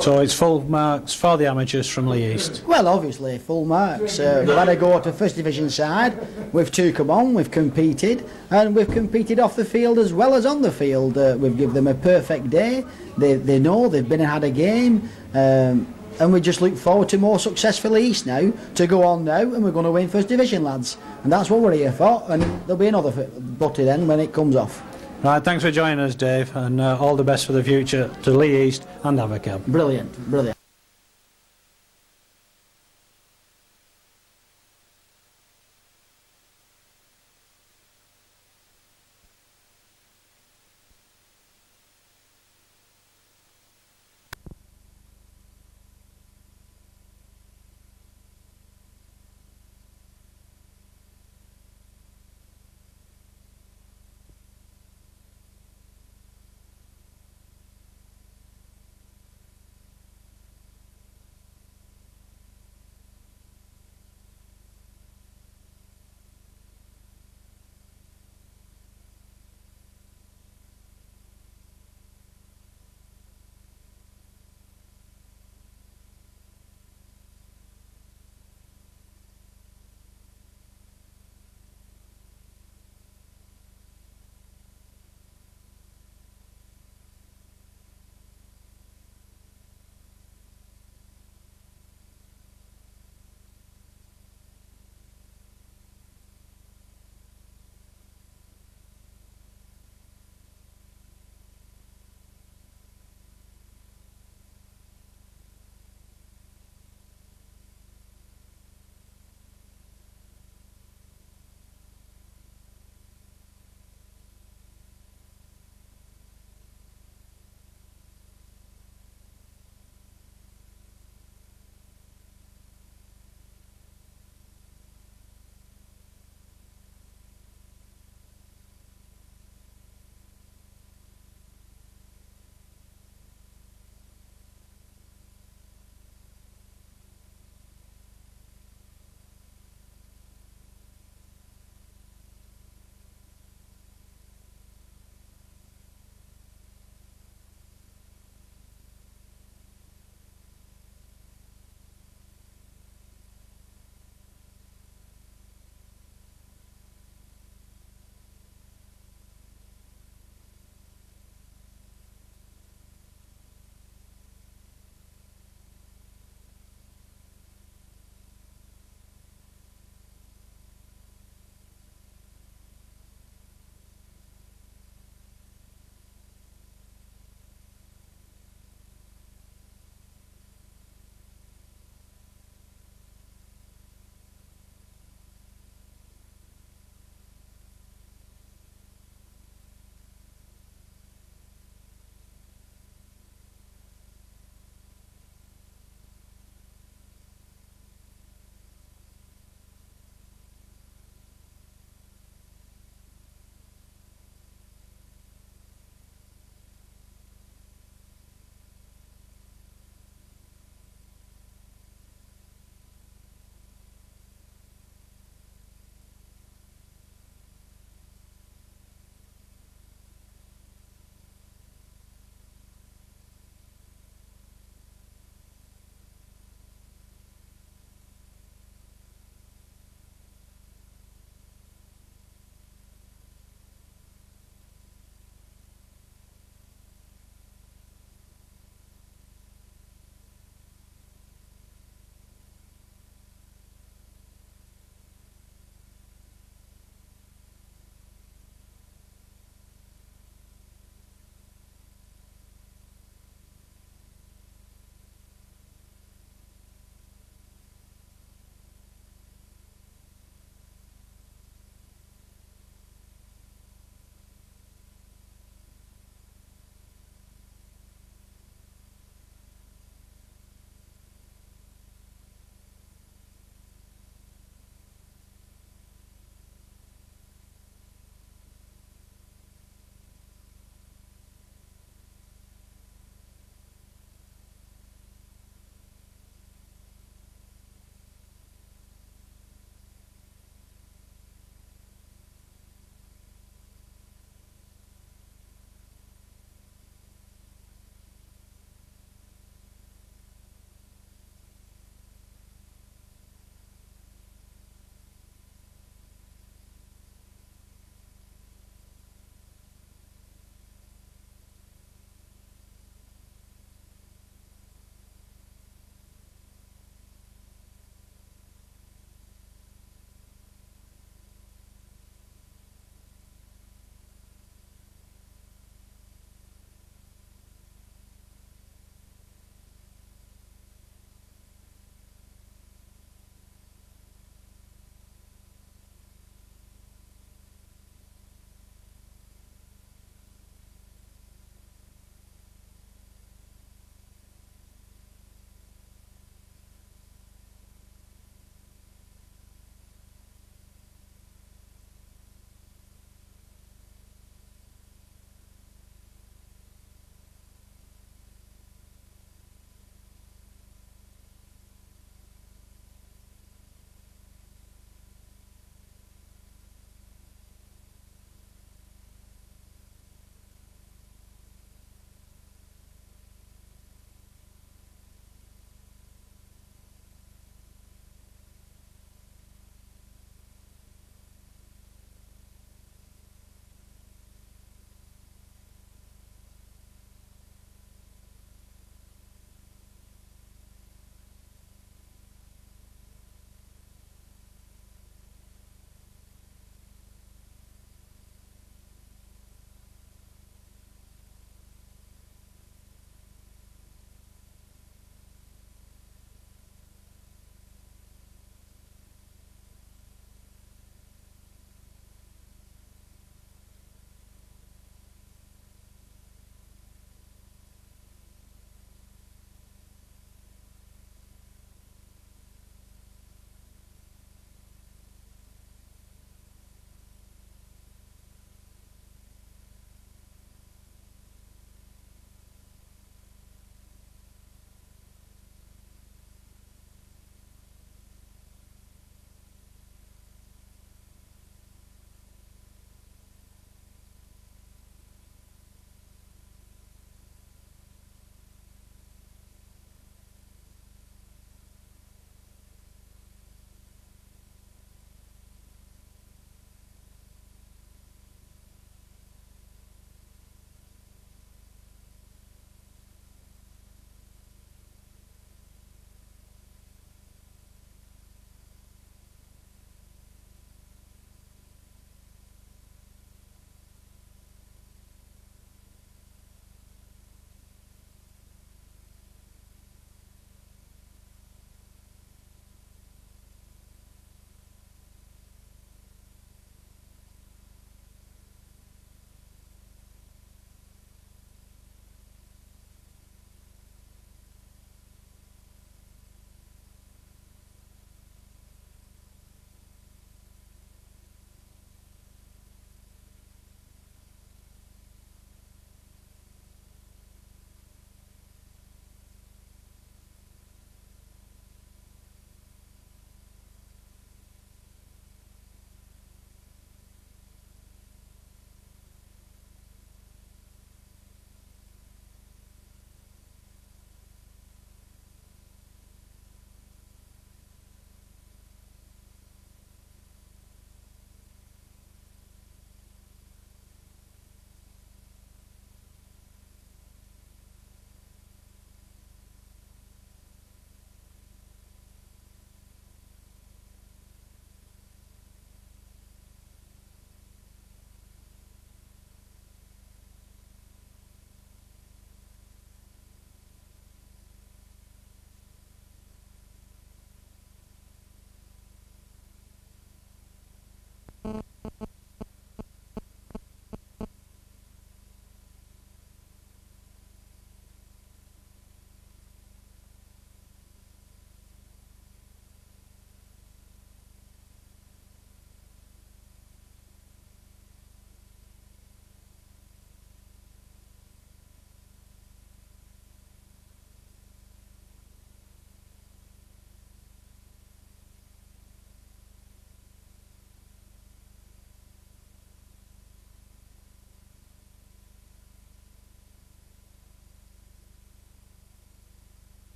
So it's full marks for the amateurs from Leigh East? Well, obviously, full marks. We've had a go to First Division side. We've two come on, we've competed, and we've competed off the field as well as on the field. We've given them a perfect day. They know, they've been and had a game. And we just look forward to more success for Leigh East now, to go on now, and we're going to win First Division, lads. And that's what we're here for, and there'll be another butty then when it comes off. Right, thanks for joining us, Dave, and all the best for the future to Leigh East and Avocab. Brilliant, brilliant.